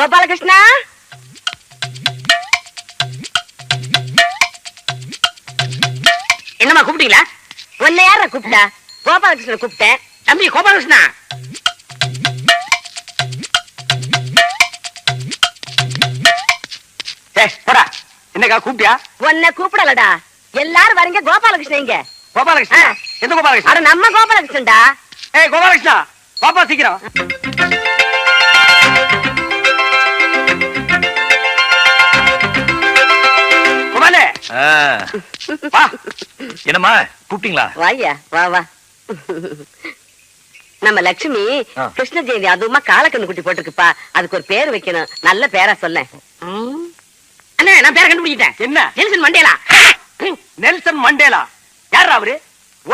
கோபாலகிருஷ்ணா, என்னம்மா கூப்பிட்டீங்களா? உன்னை யார கூப்பிட்டா? கோபாலகிருஷ்ணன் கூப்பிட்டேன். தம்பி கோபாலகிருஷ்ணா, போடா. என்னக்கா கூப்பிட்டியா? உன்னை கூப்பிடலடா, எல்லாரும் வரீங்க. கோபாலகிருஷ்ணன் இங்க. கோபாலகிருஷ்ணா? எந்த கோபாலகிருஷ்ணா? அட நம்ம கோபாலகிருஷ்ணன்டா. ஏய் கோபாலகிருஷ்ணா, பாப்பா சீக்கிரம். கோபாலே, வா. என்னம்மா கூப்பிட்டீங்களா? வாயா, வா வா. நம்ம லட்சுமி கிருஷ்ண ஜெயந்தி அதுவுமா காலக்கண்ணு குட்டி போட்டுருக்குப்பா. அதுக்கு ஒரு பேர் வைக்கணும். நல்ல பேரா சொல்ல. அண்ணா நான் பேரை கண்டுபிடிச்சிட்டேன். என்ன? Nelson Mandela. நெல்சன் மண்டேலா யார் அவரு?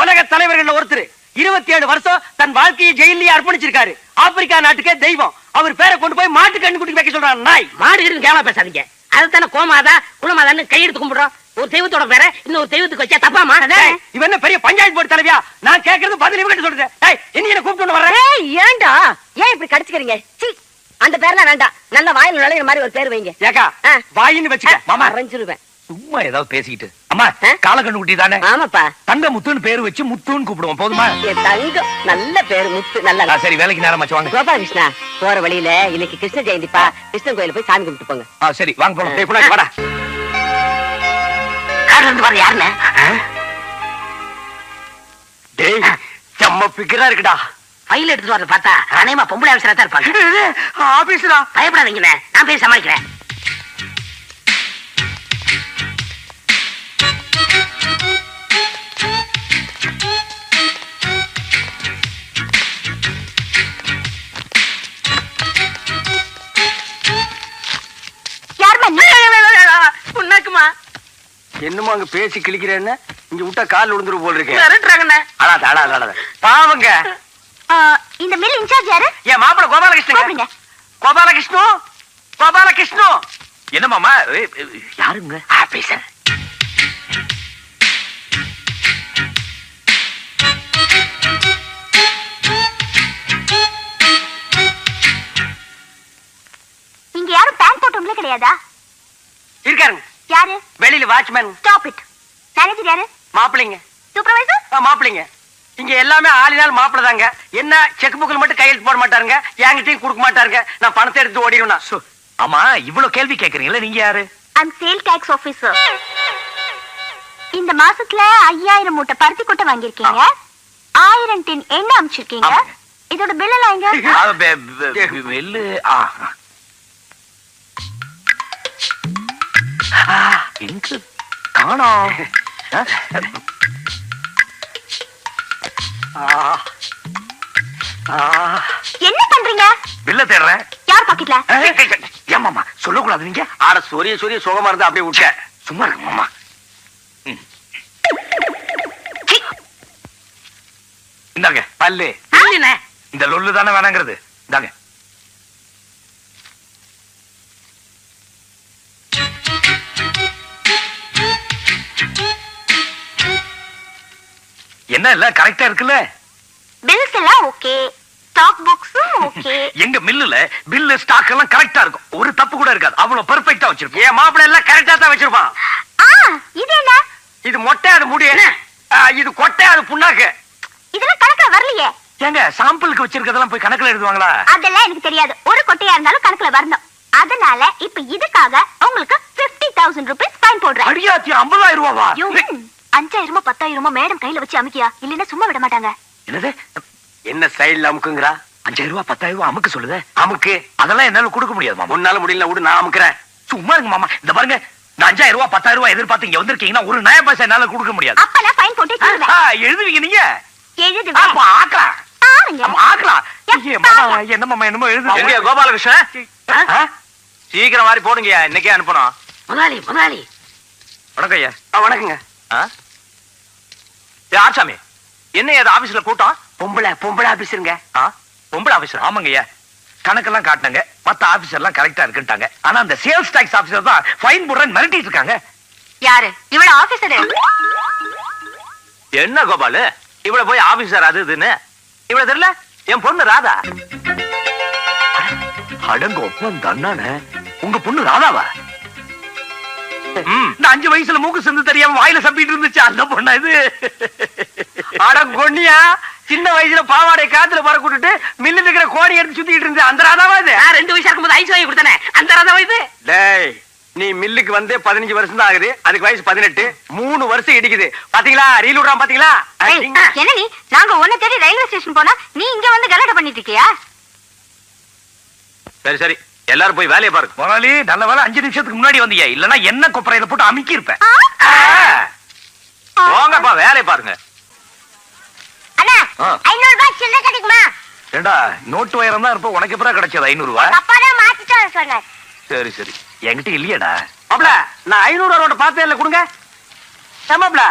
உலக தலைவர்கள் ஒருத்தர். 27 வருஷம் தன் வாழ்க்கையை ஜெயிலே அர்ப்பணிச்சிருக்காரு. ஆப்பிரிக்கா நாட்டுக்கே தெய்வம். அவர் பேரை கொண்டு போய் மாட்டு கண்ணு குட்டி வைக்க சொல்றான். நாய் மாடு இருக்கு கேவலா பேசாதீங்க. அதுதானே கோமாதா குலமாதான்னு கையெடுத்து கும்பிடுறோம். ஒரு தெய்வத்தோட பேரை இன்னொரு தெய்வத்துக்கு வச்சா தப்பாமா? இவன் என்ன பெரிய பஞ்சாயத்து போர்டு தலைவியா? நான் கேக்குறது பதில் இவன் சொல்றேன். என்ன கூப்பிட்டு வர்றேன்? ஏண்டா ஏன் இப்படி கடிச்சுக்கிறீங்க? சீ, அந்த பேர்லாம் வேண்டாம். நல்ல வாயில் நுழையிற மாதிரி ஒரு பேர் வைங்க. ஏக்கா வாயின்னு வச்சுக்க. மாமா அரைஞ்சிருவேன். சும்மா ஏதாவது பேசிக்கிட்டு. அம்மா காலக்கண்ணு குட்டி தானே? ஆமாப்பா. தங்க முத்துன்னு பேரு வச்சு முத்துன்னு கூப்பிடுவோம். போதுமா? என் தங்கம் நல்ல பேரு முத்து. நல்லா சரி, வேலைக்கு நேரம் ஆச்சு, வாங்க. கோபாலகிருஷ்ணா, போற வழியில இன்னைக்கு கிருஷ்ண ஜெயந்திப்பா. கிருஷ்ணன் கோயில போய் சாமி கும்பிட்டு போங்க. சரி வாங்க போலாம். வாடா. கார்ல இருந்து வர யாருன்னு? டேய் செம்ம பிக்கரா இருக்குடா. ஃபைல் எடுத்துட்டு வரத பார்த்தா அநேகமா பொம்பளை ஆபீசரா தான் இருப்பாங்க. ஆபீஸ்டா. பயப்படாதீங்கண்ணே, நான் போய் சமாளிக்கிறேன். புண்ணாக்குமா என்னமோ அங்க பேசி கிழிக்கிறேன்னு இங்க விட்டா கால் விழுந்துரு போல் இருக்கு. மிரட்டுறாங்கண்ணே. அடாத பாவங்க. இந்த மில் இன்சார்ஜ் யாரு? என் மாப்பிள கோபாலகிருஷ்ணன். கோபாலகிருஷ்ணு, கோபாலகிருஷ்ணு. என்ன மாமா? யாருங்க? ஆபீசர். இங்க யாரும் பேண்ட் போட்டவங்களே கிடையாதா? இருக்காருங்க. யாரு? வெளியில வாட்ச்மேன். Stop it. மேனேஜர் யாரு? மாப்பிளைங்க. சூப்பர்வைசர்? மாப்பிளைங்க. இங்க எல்லாமே ஆளினால் மாப்பிள தாங்க. என்ன செக் புக்ல மட்டும் கையெழுத்து போட மாட்டாருங்க. என்கிட்டயும் கொடுக்க மாட்டாருங்க. நான் பணத்தை எடுத்து ஓடிடுவேன். ஆமா, இவ்வளவு கேள்வி கேக்குறீங்களா? நீங்க யாரு? I'm sale tax officer. இந்த மாசத்துல 5000 மூட்டை பருத்தி கொட்டை வாங்கிருக்கீங்க. 1000 டின் எண்ணெய் அனுப்பிச்சிருக்கீங்க. இதோட பில் எல்லாம் எங்க? வெள்ளு எங்க காணோம்? என்ன பண்றீங்க? பில்ல தேடுறேன். யார் பாக்கெட்ல? ஏமாமா சொல்லக்கூடாது. நீங்க ஆட சொரிய சோகமா இருந்தா அப்படியே விட்ட. சும்மா இருங்க மாமா. இந்தாங்க பல்லு. இல்லண்ணே, இந்த லொல்லு தானே வேணாங்கிறது. இந்தாங்க. என்ன இல்ல கரெக்டா இருக்குல்ல? பில்ஸ் எல்லாம் ஓகே, ஸ்டாக் புக்ஸும் ஓகே. எங்க மில்லுல பில்லு ஸ்டாக் எல்லாம் கரெக்டா இருக்கும். ஒரு தப்பு கூட இருக்காது. அவ்வளவு பெர்ஃபெக்ட்டா வச்சிருக்கோம். என் மாப்பிள எல்லாம் கரெக்டா தான் வச்சிருப்பான். இது என்ன? இது மொட்டை, அது முடி. இது கொட்டை, அது புண்ணாக்கு. இதெல்லாம் கணக்குல வரலையே. ஏங்க சாம்பிளுக்கு வச்சிருக்கதெல்லாம் போய் கணக்குல எழுதுவாங்களா? அதெல்லாம் எனக்கு தெரியாது. ஒரு கொட்டையா இருந்தாலும் கணக்குல வரணும். அதனால இப்ப இதுக்காக உங்களுக்கு 50,000 ரூபாய் ஃபைன் போடுறேன். அடியாத்தி 50,000 ரூபாவா? 5000 10,000 மேடம் கையில வச்சு அமுக்கியா, இல்லன்னா சும்மா விட மாட்டாங்க. என்னது? என்ன ஸ்டைல் அமுக்குங்கறா? 5,000 10,000 அமுக்கு சொல்லுது. அமுக்கு. அதெல்லாம் என்னால கொடுக்க முடியாது மாமா. உன்னால முடியல, விடு, நான் அமுக்குறேன். சும்மா இருங்க மாமா. இந்த பாருங்க, இந்த 5,000 10,000 எதிர்பார்த்து இங்க வந்திருக்கீங்கன்னா ஒரு நய பைசா என்னால கொடுக்க முடியாது. அப்ப நான் ஃபைன் போட்டு தருவேன். எழுதுவீங்க நீங்க? எழுதுவேன். அப்ப ஆக்கலாம். பாருங்க. ஆக்கலாம். என்ன மாமா என்னமோ எழுது. எங்க கோபாலகிருஷ்ணன்? சீக்கிரம் மாதிரி போடுங்க, இன்னைக்கே அனுப்பணும். முதலாளி முதலாளி. வணக்கம் ஐயா. வணக்கங்க. ஆச்சாமி, என்ன ஏதாவது ஆபீஸ்ல கூட்டம்? பொம்பளை ஆபீஸருங்க. பொம்பளை ஆபீசர்? ஆமாங்க ஐயா. கணக்கெல்லாம் காட்டினாங்க. மத்த ஆபீசர் எல்லாம் கரெக்டா இருக்குட்டாங்க. ஆனா அந்த சேல்ஸ் டாக்ஸ் ஆபீசர் தான் ஃபைன் போடுறேன்னு மிரட்டிட்டு இருக்காங்க. யாரு இவள ஆபீசர்? என்ன கோபாலு, இவள போய் ஆபீசர் அது இதுன்னு இவள தெரியல? என் பொண்ணு ராதா. அடங்க ஒப்பம் தண்ணானே உங்க பொண்ணு ராதாவா? இந்த 5 வயசுல மூக்கு சிந்து தெரியாம வாயில சப்பிட்டு இருந்துச்சு அந்த பொண்ணா இது? அட கொன்னியா, சின்ன வயசுல பாவாடை காத்துல பற கூட்டுட்டு மில்லு இருக்கிற கோடி எடுத்து சுத்திட்டு இருந்த அந்த ராதாவா இது? நான் 2 வயசா இருக்கும்போது ஐஸ் வாங்கி கொடுத்தானே அந்த ராதாவா இது? டேய், நீ மில்லுக்கு வந்து 15 வருஷம் தான் ஆகுது, அதுக்கு வயசு 18. 3 வருஷம் இடிக்குது. பாத்தீங்களா, ரீல் விடுறான் பாத்தீங்களா? என்ன நீ நாங்க உன்னை தேடி ரயில்வே ஸ்டேஷன் போனா நீ இங்க வந்து கலாட்டா பண்ணிட்டு இருக்கியா? சரி சரி, எல்லாரும் போய் வேலையை பாருங்க. முதலாளி நல்ல வேலை 5 நிமிஷத்துக்கு முன்னாடி வந்தீங்க, இல்லன்னா என்ன கொப்பரையில போட்டு அமுக்கி இருப்பேன். போங்கப்பா, வேலையை பாருங்க. அண்ணா 500 ரூபாய் சில்லறை கிடைக்குமா? ஏண்டா நோட்டு வயரம் தான் இருப்ப, உனக்கு எப்பறம் கிடைச்சது 500 ரூபாய்? அப்பா தான் மாத்திட்டு வர சொன்னார். சரி சரி, என்கிட்ட இல்லையடா. மாப்ள, நான் 500 நோட்டு பார்த்தே இல்ல, கொடுங்க. மாப்ள,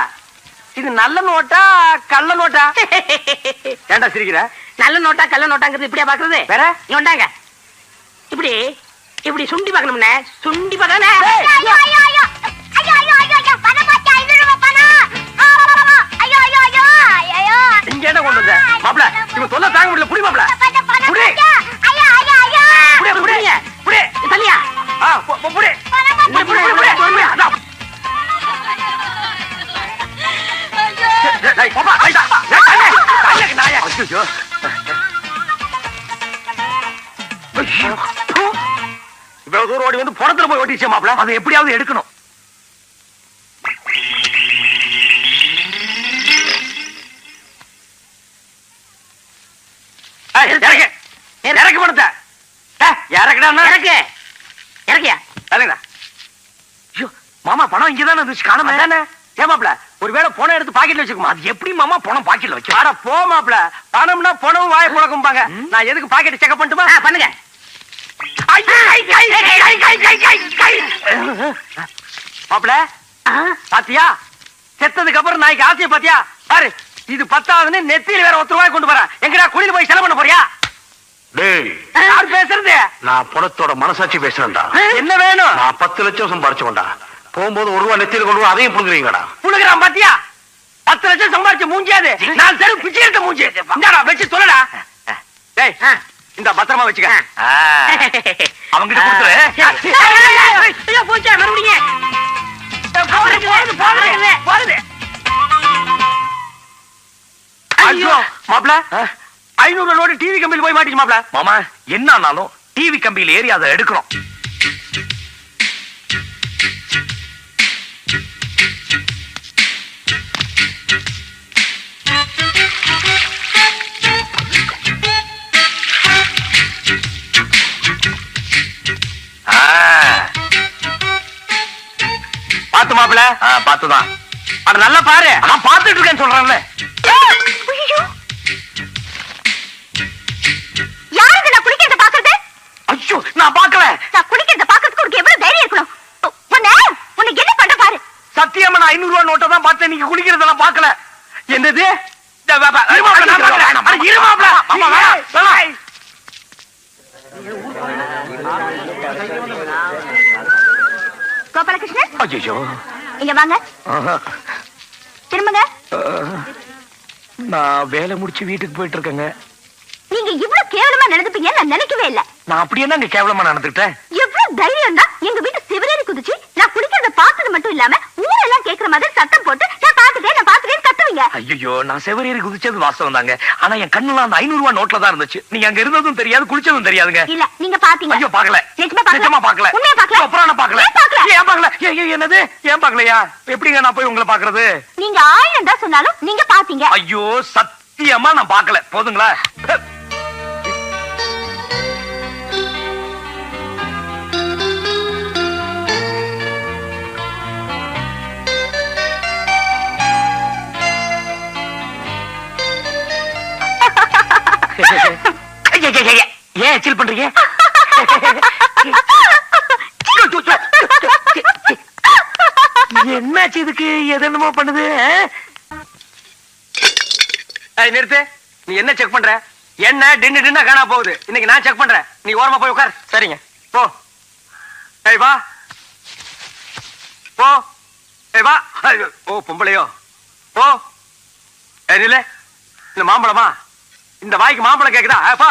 இது நல்ல நோட்டா கள்ள நோட்டா? ஏண்டா சிரிக்கிற? நல்ல நோட்டா கள்ள நோட்டாங்கிறது இப்படியா பாக்குறது? வேற நீ வந்தாங்க இப்படி இப்படி சுண்டி பார்க்கணும்னே, சுண்டி பார்க்கணும். ஐயோ ஐயோ ஐயோ ஐயோ ஐயோ ஐயோ ஐயோ பணம் போச்சு, 500 ரூபாய் பணம். ஐயோ ஐயோ ஐயோ ஐயோ இங்க என்ன கொண்டு வந்த? மாப்ள, இவன் தொல்லை தாங்க முடியல, புடி மாப்ள. புடி ஐயோ ஐயோ ஐயோ புடி புடி புடி தள்ளியா புடி புடி புடி அதான். டேய் பாப்பா, ஐயா, டேய் நாயா. ஐயோ இவ்வளவு தூரம் ஓடி வந்து பணத்துல போய் ஓட்டிச்சே மாப்ள. அதை எப்படியாவது எடுக்கணும். இறக்கு இறக்கு பணத்தை. இறக்குடா இறக்கு இறக்கியா? இறக்குடா. ஐயோ மாமா, பணம் இங்கதானே இருந்துச்சு, காணாம. ஏமாப்ல, ஒருவேளை பணம் எடுத்து பாக்கெட்ல வச்சுக்குமா? அது எப்படி மாமா பணம் பாக்கெட்ல வச்சு? அட போ மாப்ள, பணம்னா பணம் வாய புழக்கும்பாங்க. நான் எதுக்கு பாக்கெட் செக் பண்ணுமா? பண்ணுங்க. மாப்ள பாத்தியா, செத்ததுக்கு அப்புறம் நாய்க்கு ஆசையை பாத்தியா? பாரு, இது 10ஆவதுன்னு நெத்தியில வேற 1 ரூபாய் கொண்டு போறேன். எங்கடா குளியில போய் செலவு பண்ண போறியா? டேய், யார் பேசுறது? நான் பணத்தோட மனசாட்சி பேசுறேன்டா. என்ன வேணும்? நான் 10 லட்சம் சம்பாரிச்சோம்டா. போகும்போது 1 ரூபாய் நெத்தியில கொண்டு அதையும் புடுங்குறீங்கடா. புழுகிறான் பாத்தியா? 10 லட்சம் சம்பாரிச்சு மூஞ்சியாது, 4 தெரு பிச்சை எடுத்த மூஞ்சி. இந்தாடா வச்சு சொல்லடா. டேய், இந்த பத்திரமா வச்சுக்க. அவங்கிட்ட கொடுத்துரு. ஐயோ போச்சா, மறுபடியும் போறது. ஐயோ மாப்ள, 500 நோட்டு டிவி கம்பியில் போய் மாட்டிச்சு மாப்ள. மாமா, என்ன ஆனாலும் டிவி கம்பியில் ஏறி அதை எடுக்கணும். பாத்து மாப்ள. பாத்துதான். அட நல்லா பாரு. நான் பாத்துட்டு இருக்கேன்னு சொல்றேன்ல. யாருக்கு நான் குளிக்கிறத பாக்குறது? ஐயோ, நான் பாக்கல. நான் குளிக்கிறத பாக்குறதுக்கு உனக்கு எவ்வளவு தைரியம் இருக்கணும்? உன்னை என்ன பண்ற பாரு. சத்தியமா நான் 500 ரூபாய் நோட்டை தான் பார்த்தேன், நீங்க குளிக்கிறதெல்லாம் பாக்கல. என்னது? கோபாலகிருஷ்ணன், ஐயோ, இங்க வாங்க. திரும்புங்க. நான் வேலை முடிச்சு வீட்டுக்கு போயிட்டு இருக்கேங்க. நீங்க இவ்வளவு கேவலமா நடந்துப்பீங்கன்னு நான் நினைக்கவே இல்ல. நான் அப்படி என்ன கேவலமா நடந்துட்டேன்? எவ்வளவு தைரியம் தான் எங்க வீட்டு சிவரேறி குதிச்சு நான் குளிக்கிறத பார்த்தது மட்டும் இல்லாம ஊரெல்லாம் கேக்குற மாதிரி சத்தம் போட்டு நான் பாத்துட்டேன் கத்துவீங்க. ஐயோ, நான் செவரேறி குதிச்சது வாஸ்தவம் தாங்க. ஆனா என் கண்ணுல அந்த 500 ரூபாய் நோட்ல தான் இருந்துச்சு. நீங்க அங்க இருந்ததும் தெரியாது, குளிச்சதும் தெரியாதுங்க. இல்ல, நீங்க பாத்தீங்க. ஐயோ, பாக்கல. நிஜமா பாக்கல. உண்மையா பாக்கல? அப்புறம் நான் பாக்கல. ஏன் பாக்கல? ஏன் பாக்கல? என்னது ஏன் பாக்கலையா? எப்படிங்க நான் போய் உங்களை பாக்குறது? நீங்க 1000 தான் சொன்னாலும் நீங்க பாத்தீங்க. ஐயோ, சத்தியமா நான் பாக்கல. போதுங்களா? ஏன் எச்சில் பண்றீங்க? என்னாச்சு இதுக்கு? எது என்னமோ பண்ணுது. நிறுத்து. நீ என்ன செக் பண்ற? என்ன டின்னு காணா போகுது. இன்னைக்கு நான் செக் பண்றேன். நீ ஓரமா போய் உட்கார். சரிங்க, போ. ஏய் வா, போ. ஏய் வா. ஓ பொம்பளையோ, போ. ஏய் நில்ல. இந்த மாம்பழமா? இந்த வாய்க்கு மாம்பழம் கேக்குதா? போ.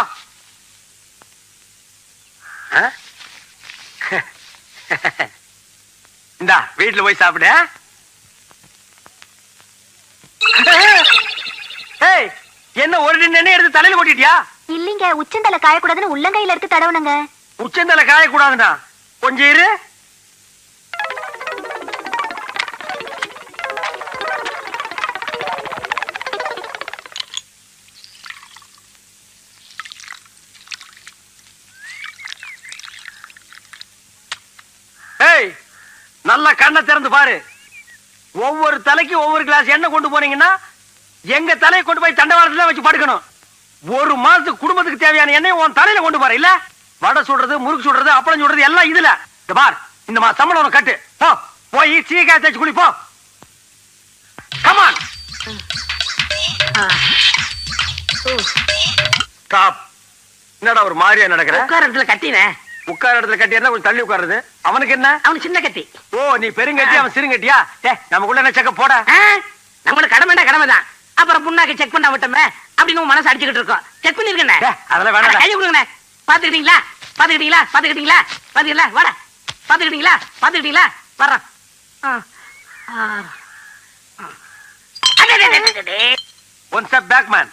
இந்தா வீட்டுல போய் சாப்பிடு. ஏய், என்ன ஒரு எண்ணெய் எடுத்து தலையில கொட்டிட்டியா? இல்லீங்க, உச்சந்தலை காயக்கூடாதுன்னு உள்ளங்கையில எடுத்து தடவுனங்க. உச்சந்தலை காயக்கூடாதுன்னா கொஞ்சம் இரு. ஏய், நல்ல கண்ணை திறந்து பாரு. ஒவ்வொரு தலைக்கு ஒவ்வொரு கிளாஸ் எண்ணெய் கொண்டு போனீங்கன்னா எங்க தலையை கொண்டு போய் தண்டவாளத்துல வச்சு படுக்கணும். ஒரு மாசத்துக்கு குடும்பத்துக்கு தேவையான எண்ணெய் உன் தலையில கொண்டு போற இல்ல. வடை சுடுறது, முறுக்கு சுடுறது, அப்பளம் சுடுறது எல்லாம் இதுல. இந்த பார், இந்த மா சம்பளம் கட்டு. போ, போய் சீக்காய் தேய்ச்சி குளி போ. கமான். ஸ்டாப். என்னடா ஒரு மாதிரியா நடக்கிற? உட்கார இடத்துல கட்டினே. உட்கார இடத்துல கட்டி இருந்தா கொஞ்சம் தள்ளி உட்காருது. அவனுக்கு என்ன? அவனு சின்ன கட்டி. ஓ, நீ பெருங்கட்டி, அவன் சிறுங்கட்டியா? நமக்குள்ள என்ன செக்க போட? நம்மளுக்கு கடமைடா கடமைதான். அப்புறம் புண்ணாக்கு செக் பண்ண விட்டோமே அப்படின்னு மனசு அடிச்சுக்கிட்டு இருக்கோம். செக் பண்ணிருக்கேன். அதெல்லாம் வேணாம். கையை கொடுங்கண்ணே. பாத்துக்கிட்டீங்களா? பாத்துக்கிட்டீங்களா? பாத்துக்கிட்டீங்களா? பாத்துக்கல வாடா. பாத்துக்கிட்டீங்களா? பாத்துக்கிட்டீங்களா? வர்றோம். One step back man.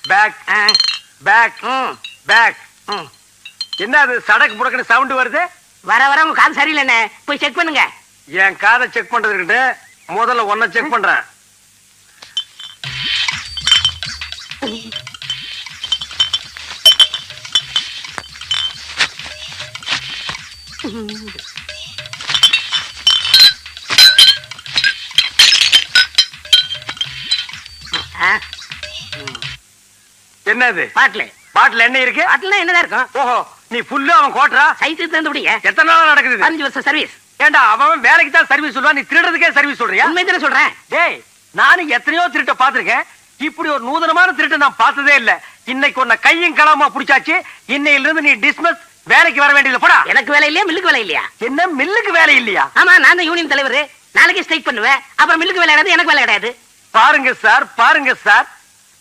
Back back back. என்ன அது சடக்கு புடக்குன்னு சவுண்ட் வருது? வர வர உங்க காது சரியில்லைண்ணே, போய் செக் பண்ணுங்க. என் காதை செக் பண்றதுக்கிட்ட முதல்ல ஒன்ன செக் பண்றேன். என்னது? பாட்டில் பாட்டில் என்ன இருக்கு? பாட்டில் என்னதான் இருக்கும்? ஓஹோ, நீ புல்லு அவன் கோட்டரா? சைட்டு தந்து விடுங்க. எத்தனை நாள் நடக்குது? 5 வருஷம் சர்வீஸ். ஏண்டா, அவன் வேலைக்கு தான் சர்வீஸ் சொல்லுவான், நீ திருடுறதுக்கே சர்வீஸ் சொல்றியா? உண்மை தானே சொல்றேன். டேய், நானும் எத்தனையோ திருட்ட பாத்திருக்கேன். இப்படி ஒரு நூதனமான திருட்ட நான் பார்த்ததே இல்ல. இன்னைக்கு உன்னை கையும் களமா புடிச்சாச்சு. இன்னையில இருந்து நீ டிஸ்மிஸ், வேலைக்கு வர வேண்டியது. போடா. எனக்கு வேலை இல்லையா? மில்லுக்கு வேலை இல்லையா? என்ன மில்லுக்கு வேலை இல்லையா? ஆமா, நான் தான் யூனியன் தலைவர். நாளைக்கு ஸ்ட்ரைக் பண்ணுவேன். அப்புறம் மில்லுக்கு வேலை கிடையாது, எனக்கு வேலை கிடையாது. பாருங்க சார், பாருங்க சார்,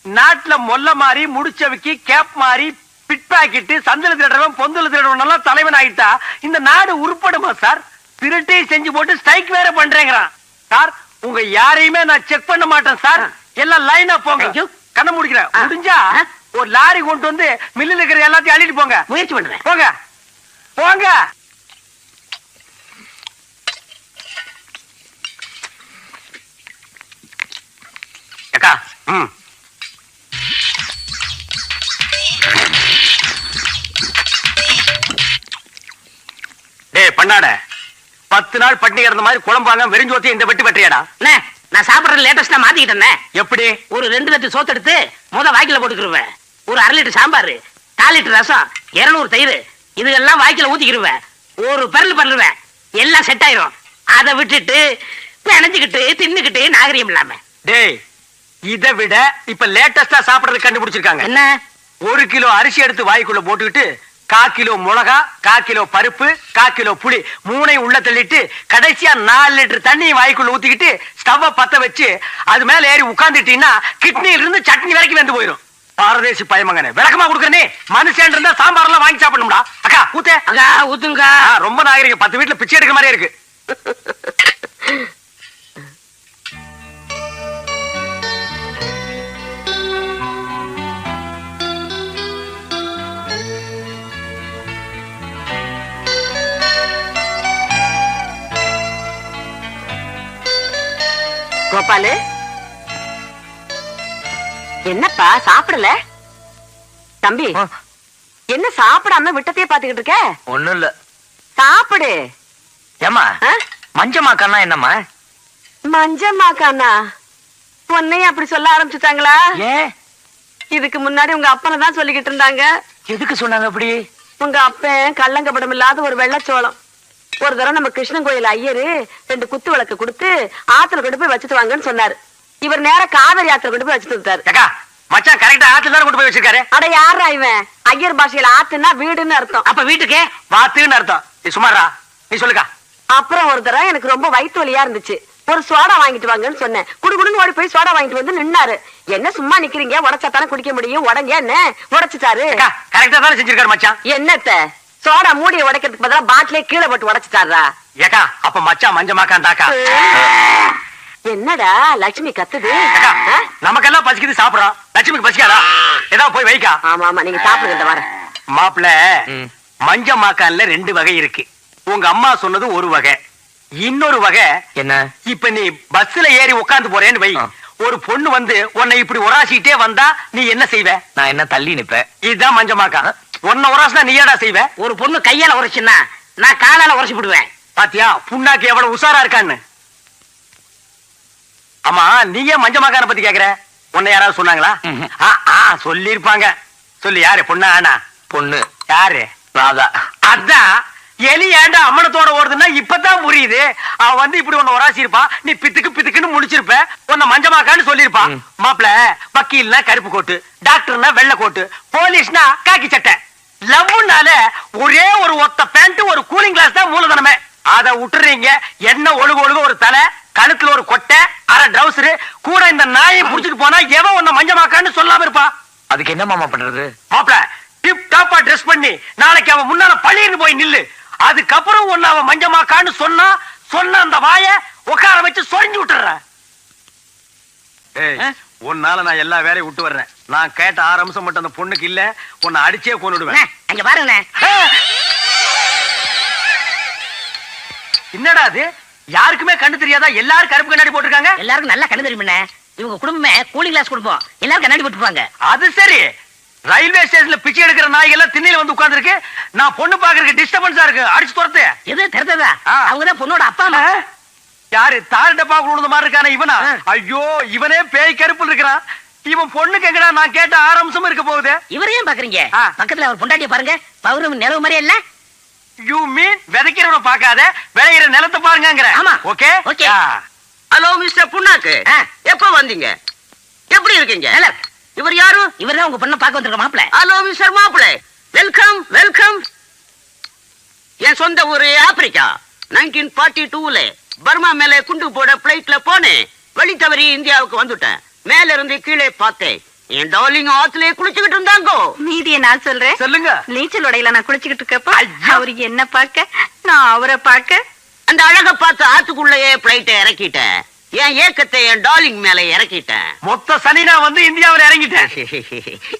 நாட்டுல மொல்ல மாறி, முடிச்சவிக்கி, கேப் மாறி, பிட் பாக்கெட், சந்தல திருடுறவன், பொந்தல திருடுறவன் எல்லாம் தலைவன் ஆயிட்டா இந்த நாடு உருப்படுமா சார்? திருட்டை செஞ்சு போட்டு ஸ்ட்ரைக் வேற பண்றேங்கிறான். சார், உங்க யாரையுமே நான் செக் பண்ண மாட்டேன் சார். எல்லாம் லைனா போங்க. கண்ண முடிக்கிறேன். முடிஞ்சா ஒரு லாரி கொண்டு வந்து மில்லுல இருக்கிற எல்லாத்தையும் அள்ளிட்டு போங்க. முயற்சி பண்றேன். போங்க போங்க. அக்கா, டேய் பண்ணாட, 10 நாள் பட்டினி கிடந்த மாதிரி குழம்பாங்க வெறிஞ்சோத்தி இந்த வெட்டி வெட்டியாடா. நான் சாப்பிடுறது லேட்டஸ்டா மாத்திக்கிட்டேன். எப்படி? ஒரு 2 லட்சம் சோத்து எடுத்து வாய்க்கில போட்டுக்கிருவேன். ஒரு 1/2 லிட்டர் சாம்பார், 4 லிட்டர் ரசம், 200 தயிர், இதெல்லாம் வாய்க்கில ஊத்திக்கிருவேன். ஒரு பரல் பண்ணுவேன், எல்லாம் செட் ஆயிரும். அதை விட்டுட்டு நினைச்சுக்கிட்டு தின்னுக்கிட்டு நாகரிகம் இல்லாம. டேய், இதை விட இப்ப லேட்டஸ்டா சாப்பிடுறது கண்டுபிடிச்சிருக்காங்க. என்ன? 1 கிலோ அரிசி எடுத்து வாய்க்குள்ள போட்டுக்கிட்டு 1/4 கிலோ மிளகா, 1/4 கிலோ பருப்பு, 1/4 கிலோ புளி 3ஐயும் உள்ள தள்ளிட்டு கடைசியா 4 லிட்டர் தண்ணி வாய்க்குள்ள ஊத்திக்கிட்டு ஸ்டவ் பத்த வச்சு அது மேல ஏறி உட்கார்ந்துட்டீங்கன்னா கிட்னில இருந்து சட்னி வரைக்கும் வெந்து போயிடும். பாரதேசி பயமங்கனே, விளக்கமா கொடுக்கறனே. மனுஷன் இருந்தா சாம்பார் எல்லாம் வாங்கி சாப்பிடணும்டா. அக்கா ஊத்தே. அக்கா ஊத்துங்க. ரொம்ப நாகரிகம். 10 வீட்டுல பிச்சை எடுக்க மாதிரியே இருக்கு. கோபாலு, என்னப்பா சாப்பிடல? தம்பி, என்ன சாப்பிடாம விட்டத்தையே பாத்துக்கிட்டு இருக்க? ஒண்ணும் இல்ல. சாப்பிடு. ஏமா மஞ்சமாக்கன்னா என்னம்மா? மஞ்சமாக்கானா? உன்னையும் அப்படி சொல்ல ஆரம்பிச்சுட்டாங்களா? ஏன்? இதுக்கு முன்னாடி உங்க அப்பனை தான் சொல்லிக்கிட்டு இருந்தாங்க. எதுக்கு சொன்னாங்க அப்படி? உங்க அப்பன் கள்ளங்கபடம் இல்லாத ஒரு வெள்ளச்சோளம். ஒரு தடவை நம்ம கிருஷ்ணன் கோயில் ஐயரு 2 குத்து விளக்கு கொடுத்து ஆத்துல கொண்டு போய் வச்சுட்டு வாங்கன்னு சொன்னாரு. இவர் நேர காவிரி ஆத்துல கொண்டு போய் வச்சுட்டு வந்துட்டாரு. அக்கா, மச்சான் கரெக்டா ஆத்துல தான் கொண்டு போய் வச்சிருக்காரு. அட யாரா இவன்? ஐயர் பாஷையில ஆத்துன்னா வீடுன்னு அர்த்தம். அப்ப வீட்டுக்கே வாத்துன்னு அர்த்தம். நீ சுமாரா, நீ சொல்லுக்கா. அப்புறம் ஒரு தடவை எனக்கு ரொம்ப வயிற்று வலியா இருந்துச்சு. ஒரு சோடா வாங்கிட்டு வாங்கன்னு சொன்னேன். குடுகுடுன்னு ஓடி போய் சோடா வாங்கிட்டு வந்து நின்னாரு. என்ன சும்மா நிக்கிறீங்க? உடைச்சா தானே குடிக்க முடியும். உடங்க என்ன உடைச்சிட்டாரு? கரெக்டா தானே செஞ்சிருக்காரு மச்சான். என்னத்த சோடா மூடிய உடைக்கிறதுக்கு பதிலா பாட்டிலே கீழே போட்டு உடைச்சிட்டாரா? ஏக்கா அப்ப மச்சான் மஞ்சமாக்கான் தாக்கா. என்னடா லட்சுமி கத்துது? நமக்கெல்லாம் பசிக்குது சாப்பிடுறோம், லட்சுமிக்கு பசிக்காதா? ஏதாவது போய் வைக்கா. ஆமா ஆமா நீங்க சாப்பிடுங்க. இந்த வர மாப்பிள மஞ்ச மாக்கான்ல 2 வகை இருக்கு. உங்க அம்மா சொன்னது ஒரு வகை. இன்னொரு வகை என்ன? இப்ப நீ பஸ்ல ஏறி உட்கார்ந்து போறேன்னு வை, ஒரு பொண்ணு வந்து உன்னை இப்படி உராசிட்டே வந்தா நீ என்ன செய்வ? நான் என்ன தள்ளி நிப்பேன். இதுதான் மஞ்ச மாக்கா. உன்னை உராசினா நீ ஏடா செய்வ? ஒரு பொண்ணு கையால உரைச்சுன்னா நான் காலால உரைச்சு விடுவேன். பாத்தியா புண்ணாக்கு எவ்வளவு உசாரா இருக்கான்னு. ஆமா நீ ஏன் மஞ்ச மாக்கான பத்தி கேக்குற? உன்னை யாராவது சொன்னாங்களா? சொல்லி இருப்பாங்க. சொல்லு யாரு? பொண்ணா ஆனா? பொண்ணு. யாரு? ராதா. அதான் எலி ஏண்டா அம்மனத்தோட ஓடுதுன்னா இப்பதான் புரியுது. அவ வந்து இப்படி உன்னை உராசி இருப்பா, நீ பித்துக்குன்னு முடிச்சிருப்ப, உன்னை மஞ்சமாக்கான்னு சொல்லிருப்பா. மாப்பிள வக்கீல்னா கருப்பு கோட்டு, டாக்டர்னா வெள்ளை கோட்டு, போலீஸ்னா காக்கி சட்டை. லவ்னால ஒரே ஒரு ஒத்த பேண்ட் ஒரு கூலிங் கிளாஸ் தான் மூலதனமே. அத விட்டுறீங்க. என்ன ஒழுகு ஒரு தலை, கழுத்துல ஒரு கொட்டை, அரை ட்ரவுசர் கூட இந்த நாயை புடிச்சிட்டு போனா எவன் உன்னை மஞ்சமாக்கான்னு சொல்லாம இருப்பா? அதுக்கு என்ன மாமா பண்றது? மாப்பிள டிப் டாப்பா ட்ரெஸ் பண்ணி நாளைக்கு அவன் முன்னால பள்ளியிருந்து போய் நில்லு. அதுக்கப்புறம் ஒன்னு அவன் மஞ்சமாக்கான்னு சொன்ன அந்த வாய உட்கார வச்சு சொரிஞ்சு விட்டுற. உன்னால நான் எல்லா வேலையும் விட்டு வர்றேன். நான் கேட்ட 6 அம்சம் மட்டும் அந்த பொண்ணுக்கு இல்ல, உன்னை அடிச்சே கொன்னுடுவேன். அங்க பாருங்க. என்னடா அது? யாருக்குமே கண்ணு தெரியாதா? எல்லாரும் கருப்பு கண்ணாடி போட்டிருக்காங்க. எல்லாருக்கும் நல்லா கண்ணு தெரியுமே. இவங்க குடும்பமே கூலிங் கிளாஸ் குடும்பம். எல்லாரும் கண்ணாடி போட்டுருப்பாங்க. அது சரி. ரயில்வே ஸ்டேஷன்ல பிச்சை எடுக்கிற நாய்கள் எல்லாம் திண்ணையில வந்து உட்கார்ந்து இருக்கு. நான் பொண்ணு பாக்குறதுக்கு டிஸ்டர்பன்ஸா இருக்கு. அடிச்சு துரத்து. எது தெரிஞ்சதா? அவங்கதான் பொண்ணோட அப்பா அம்மா. யாரு? தாழ் டப்பா குடுந்த மாதிரி இருக்கானே இவனா? ஐயோ இவனே பேய் கருப்புல இருக்கிறான். இவன் பொண்ணுக்கு எங்கடா நான் கேட்ட 6 அம்சம் இருக்க போகுது. இவரையும் பாக்குறீங்க? பக்கத்துல அவர் பொண்டாட்டிய பாருங்க, பௌர்ணமி நிலவு மாதிரியே இல்ல? யூ மீன் விதைக்கிறவன பாக்காத விளையிற நிலத்தை பாருங்கங்கற? ஆமா. Okay okay. ஹலோ மிஸ்டர் புண்ணாக்கு, எப்ப வந்தீங்க? எப்படி இருக்கீங்க? நல்லா இருக்கு. இவர் யாரு? இவர்தான் உங்க பொண்ணை பார்க்க வந்திருக்க மாப்பிள. ஹலோ மிஸ்டர் மாப்பிளை, வெல்கம் வெல்கம். என் சொந்த ஊரு ஆப்பிரிக்கா. 1942ல பர்மா மேல குண்டு போட பிளைட்ல போனேன். வழி தவறி இந்தியாவுக்கு வந்துட்டேன். மேல இருந்து கீழே பார்த்தேன். என் டார்லிங் ஆத்துலயே குளிச்சுக்கிட்டு இருந்தாங்க. மீதியை நான் சொல்றேன். சொல்லுங்க. நீச்சல் உடையில நான் குளிச்சுக்கிட்டு இருக்கப்ப அவரு என்ன பார்க்க, நான் அவரை பார்க்க, அந்த அழக பார்த்து ஆத்துக்குள்ளேயே பிளைட்டை இறக்கிட்டேன். என் ஏக்கத்தை என் டார்லிங் மேல இறக்கிட்டேன். மொத்த சனினா வந்து இந்தியாவில் இறங்கிட்டேன்.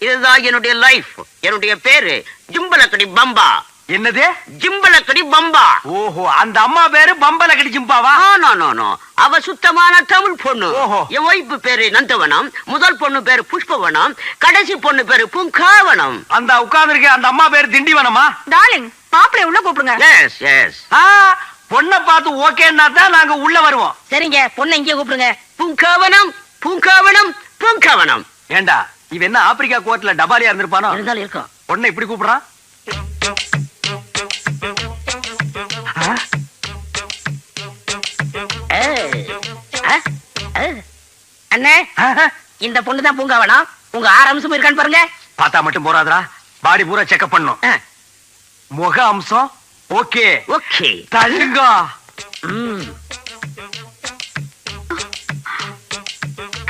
இதுதான் என்னுடைய லைஃப். என்னுடைய பேரு ஜிம்பலக்கடி பம்பா. என்னது? ஜிம்பலக்கடி பம்பா. ஓஹோ, அந்த அம்மா பேரு பம்பலக்கடி ஜிம்பாவா? நோ. அவ சுத்தமான தமிழ் பொண்ணு. ஓஹோ. என் ஒய்ஃபு பேரு நந்தவனம், முதல் பொண்ணு பேரு புஷ்பவனம், கடைசி பொண்ணு பேரு புங்காவனம். அந்த உட்கார்ந்து இருக்க அந்த அம்மா பேரு திண்டிவனமா? டார்லிங் மாப்பிளை உள்ள கூப்பிடுங்க. Yes yes. பொண்ணை பார்த்து ஓகேன்னா தான் நாங்க உள்ள வருவோம். சரிங்க, பொண்ணை இங்கே கூப்பிடுங்க. புங்காவனம் புங்காவனம் புங்காவனம். ஏண்டா இவ என்ன ஆப்பிரிக்கா கோர்ட்ல டபாலியா இருந்திருப்பானோ? இருந்தாலும் இருக்கும். பொண்ணை இப்படி கூப்பிடுறான். அண்ணே, இந்த பொண்ணு தான் பூங்காவனம். உங்க 6 அம்சம் இருக்கான்னு பாருங்க. பார்த்தா மட்டும் போறாதா, பாடி பூரா செக்அப் பண்ணும். முக அம்சம் ஓகே ஓகே. தள்ளுங்க.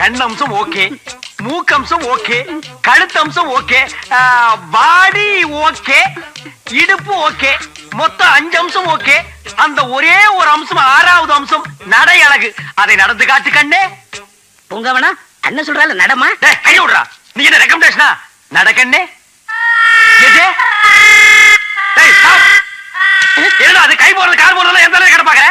கண் அம்சம் ஓகே, மூக்கம்சம் ஓகே, கழுத்தம்சம் ஓகே, பாடி ஓகே, இடுப்பு ஓகே, மொத்தம் 5 அம்சம் ஓகே. அந்த ஒரே ஒரு அம்சம் 6வது அம்சம் நடை அழகு. அதை நடந்து காட்டு கண்ணே. பூங்காவனம் அண்ணன் சொல்றால நடமா? கை விடுறா. நீ என்ன ரெக்கமெண்டேஷனா? நட கண்ணே. எது? என்னடா அது? கை போடுறது கால் போடுறதுல எந்த கடை பாக்குற?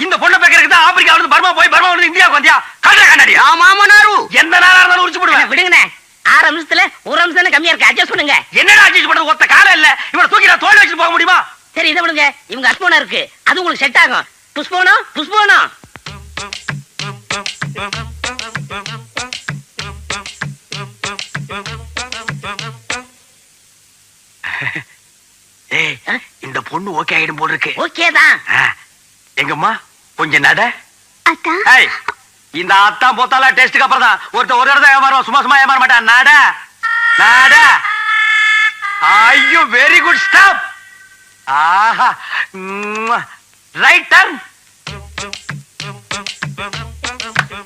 இந்த பொண்ணை பேக்கறதுக்கு தான் ஆப்பிரிக்காவுல இருந்து பர்மா போய் பர்மாவுல இருந்து இந்தியாவுக்கு வந்தியா? காட்டுற கண்ணாடி. ஆமாமனாரு. எந்த நாளா இருந்தாலும் உரிச்சு போடுவேன். விடுங்கண்ணே, 6 அம்சத்துல 1 அம்சம் தானே கம்மியா இருக்கு. அட்ஜஸ்ட் பண்ணுங்க. என்னடா அட்ஜஸ்ட் பண்றது? ஒத்த காலம் இல்ல. இவனை தூக்கி நான் தோல் வச்சுட்டு போக முடியுமா? சரி இதை விடுங்க. இவங்க அஸ்போனா இருக்கு, அது உங்களுக்கு செட் ஆகும். புஷ்போனம் புஷ்போனம். இந்த பொண்ணு ஓகே ஆயிடும் போல இருக்கு. ஓகே தான். எங்கம்மா கொஞ்சம் நட. அத்தா இந்த அத்தான் போத்தால டெஸ்டுக்கு அப்புறம் தான் ஒருத்தர் ஒரு இடத்துல ஏமாறுவான், சும்மா ஏமாற மாட்டான். நட நட. ஐயோ வெரி குட் ஸ்டாப். ஆஹா, ரைட் டர்ன்.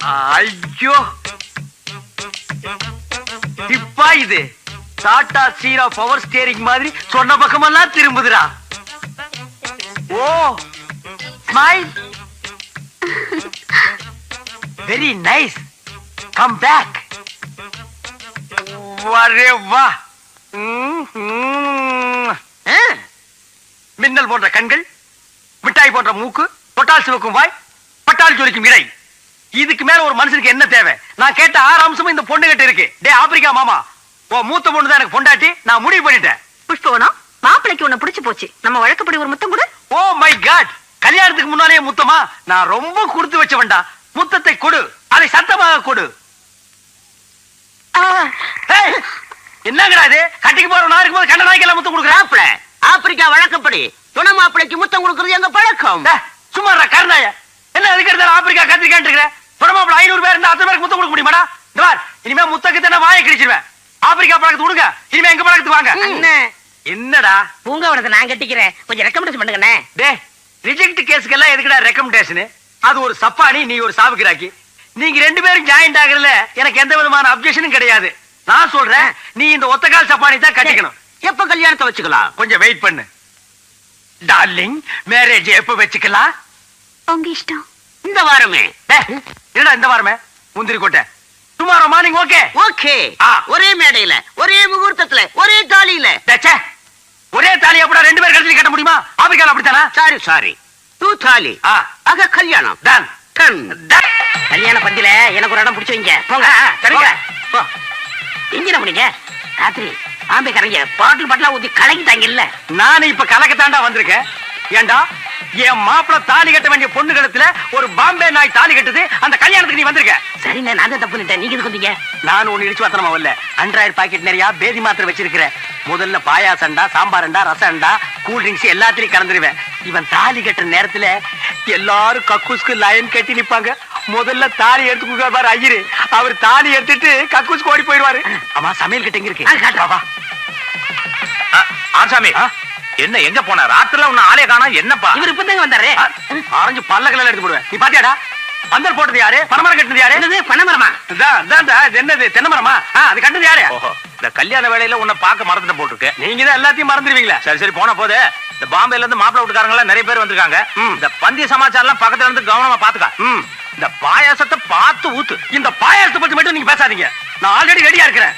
ஐயோ இப்பா இது டாடா சீரா பவர் ஸ்டேரிங் மாதிரி சொன்ன பக்கமெல்லாம் திரும்புதுடா. Oh smile, very nice, come back. வரே வா. மின்னல் போன்ற கண்கள், மிட்டாய் போன்ற மூக்கு, தொட்டால் சிவக்கும் வாய், பட்டால் ஜொலிக்கும் இடை. இதுக்கு மேல ஒரு மனுஷனுக்கு என்ன தேவை? நான் கேட்ட 6 அம்சமும் இந்த பொண்ணு கிட்ட இருக்கு. டே ஆப்பிரிக்கா மாமா, உன் மூத்த பொண்ணு தான் எனக்கு பொண்டாட்டி. நான் முடிவு பண்ணிட்டேன். புஷ்பவனம், மாப்பிளைக்கு உன்னை பிடிச்சு போச்சு. நம்ம வழக்கப்படி ஒரு முத்தம் கூட. ஓ மை காட், கல்யாணத்துக்கு முன்னாலே முத்தமா? நான் ரொம்ப கொடுத்து வச்சவன்டா. முத்தத்தை கொடு, அதை சத்தமாக கொடு. என்னங்கடா இது? கட்டிக்கு போற நாருக்கு போது கண்ட நாய்க்கெல்லாம் முத்தம் கொடுக்குறாப்ல. ஆப்பிரிக்கா வழக்கப்படி துணை மாப்பிளைக்கு முத்தம் கொடுக்கறது எங்க பழக்கம். சும்மா கருணாய என்ன இருக்கிறத ஆப்பிரிக்கா கத்திரிக்கான் இருக்கிற புறமாப்பிள 500 பேர் இருந்தா 10 பேருக்கு முத்தம் கொடுக்க முடியுமாடா? இந்த பார், இனிமே முத்தக்கு தானே வாயை கிழிச்சிருவேன். ஆப்பிரிக்கா பழக்கத்து விடுங்க, இனிமே எங்க பழக்கத்துக்கு வாங்க. என்னடா பூங்காவனத்தை நான் கட்டிக்கிறேன், கொஞ்சம் ரெக்கமெண்டேஷன் பண்ணுங்கண்ணே. டே, ரிஜெக்ட் கேஸ்க்கெல்லாம் எதுக்குடா ரெக்கமெண்டேஷன்? அது ஒரு சப்பானி, நீ ஒரு சாவுக்கிராக்கி. நீங்க 2 பேரும் ஜாயிண்ட் ஆகுறதுல எனக்கு எந்த விதமான அப்ஜெக்ஷனும் கிடையாது. நான் சொல்றேன், நீ இந்த ஒத்தக்கால் சப்பானி தான் கட்டிக்கணும். எப்ப கல்யாணத்தை வச்சுக்கலாம்? கொஞ்சம் வெயிட் பண்ணு டார்லிங். மேரேஜ் எப்ப வச்சுக்கலாம்? உங்க இஷ்டம். இந்த வாரமே. என்னடா இந்த வாரமே? முந்திரி கோட்டை. Tomorrow morning okay? ஓகே. ஒரே மேடையில, ஒரே முகூர்த்தத்துல, ஒரே தாலியில. ஒரே தாலி எப்படா 2 பேர் கழுத்துல கட்ட முடியுமா? ஆப்பிரிக்கால அப்படித்தானா? சாரி சாரி, 2 தாலி. ஆக கல்யாணம் டன் கண். கல்யாண பந்தில எனக்கு ஒரு இடம் பிடிச்சு வைங்க. போங்க சரிங்க. எங்க பண்ணீங்க? ராத்திரி ஆம்பேக்காரங்க பாட்டில் பாட்டிலா ஊத்தி கலக்கிட்டாங்க இல்ல. நானும் இப்ப கலக்கத்தாண்டா வந்திருக்கேன். ஏண்டா என் மாப்பிள தாலி கட்ட வேண்டிய பொண்ணு கழுத்துல ஒரு பாம்பே நாய் தாலி கட்டுது. அந்த கல்யாணத்துக்கு நீ வந்திருக்க. சரிண்ணே, நான் தான் தப்பு பண்ணிட்டேன். நீங்க எதுக்கு வந்தீங்க? நான் ஒண்ணு இடிச்சு வாத்தனமா வரல. 100 பாக்கெட் நிறைய பேதி மாத்திரை வச்சிருக்கிறேன். முதல்ல பாயாசண்டா, சாம்பார்ண்டா, ரசம்டா, கூல் ட்ரிங்க்ஸ் எல்லாத்திலையும் கலந்துருவேன். இவன் தாலி கட்டுற நேரத்துல எல்லாரும் கக்கூஸ்க்கு லைன் கட்டி நிப்பாங்க. முதல்ல தாலி எடுத்து பாரு ஐயரு. அவர் தாலி எடுத்துட்டு கக்கூஸ்க்கு ஓடி போயிடுவாரு. ஆமா, சமையல் கிட்ட எங்க இருக்கு? ஆசாமி என்ன எங்க போன? ராத்திரில உன்ன ஆளே காணா. என்னப்பா? இவர் இப்பதாங்க வந்தாரு. ஆரஞ்சு பல்லக்கெல்லாம் எடுத்து போடுவேன். நீ பாத்தியாடா? பந்தல் போட்டது யாரு? பனமரம் கட்டினது யாரு? என்னது பனமரமா? என்னது தென்னை மரமா? அது கட்டினது யாரு? இந்த கல்யாண வேலையில உன்னை பார்க்க மறந்துட்டு போட்டுருக்கு. நீங்க தான் எல்லாத்தையும் மறந்துடுவீங்களா? சரி சரி, போன போது இந்த பாம்பேல இருந்து மாப்பிள்ளை வீட்டுக்காரங்க எல்லாம் நிறைய பேர் வந்திருக்காங்க. இந்த பந்திய சமாச்சாரம் எல்லாம் பக்கத்துல இருந்து கவனமா பாத்துக்க. இந்த பாயாசத்தை பார்த்து ஊத்து. இந்த பாயாசத்தை பத்தி மட்டும் நீங்க பேசாதீங்க. நான் ஆல்ரெடி ரெடியா இருக்கிறேன்.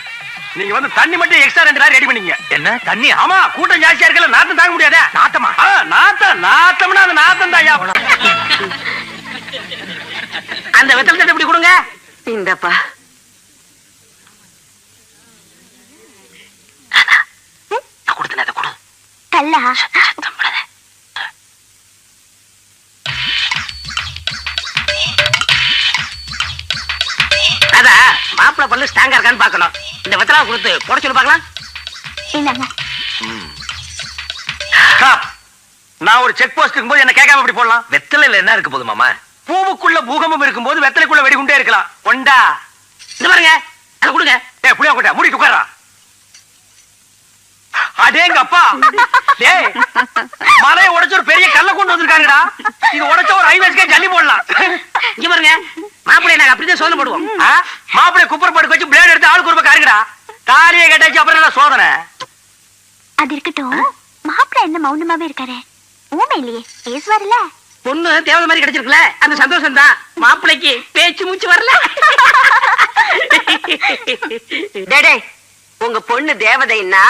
நீங்க வந்து தண்ணி மட்டும் எக்ஸ்ட்ரா 2 நாள் ரெடி பண்ணீங்க. என்ன தண்ணி? ஆமா, கூட்டம் ஜாஸ்தியா இருக்கல, நாத்தம் தாங்க முடியாதே. நாத்தமா? நாத்தம்னா அது நாத்தம் தான். அந்த வெத்தலை தட்டு இப்படி கொடுங்க. இந்தப்பா. நான் கொடுத்தேன், அதை கொடு. கல்லா? அதா மாப்பிள பல்லு ஸ்ட்ராங்கா இருக்கான்னு பாக்கணும். இந்த வெத்தலா கொடுத்து போட சொல்லி பாக்கலாம். என்னங்க? நான் ஒரு செக் போஸ்ட் இருக்கும்போது என்ன கேட்காம இப்படி போடலாம்? வெத்தலையில என்ன இருக்கு போது மாமா? பூவுக்குள்ள பூகம்பம் இருக்கும்போது வெத்தலைக்குள்ள வெடிகுண்டே இருக்கலாம். ஒண்டா இந்த பாருங்க, அதை கொடுங்க. புளியா கொட்ட மூடி உட்காரா. அடேங்க அப்பா, டேய் மலையை உடைச்ச ஒரு பெரிய கல்ல கொண்டு வந்திருக்காங்கடா. இது உடைச்ச ஒரு ஹைவேஸ்க்கே ஜல்லி போடலாம். இங்க பாருங்க, மாப்பிளைய நாங்க அப்படிதான் சோதனை போடுவோம். மாப்பிளைய குப்பர் படுக்க வச்சு பிளேட் எடுத்து ஆளுக்கு ஒரு காருங்கடா. தாலியை கட்டாச்சு, அப்புறம் என்ன சோதனை? அது இருக்கட்டும், மாப்பிள்ள என்ன மௌனமாவே இருக்காரு? ஊமை இல்லையே, பேசுவாருல்ல? பொண்ணு தேவதை மாதிரி கிடைச்சிருக்கல, அந்த சந்தோஷம் தான். மாப்பிளைக்கு பேச்சு மூச்சு வரல. டேடே, உங்க பொண்ணு தேவதைன்னா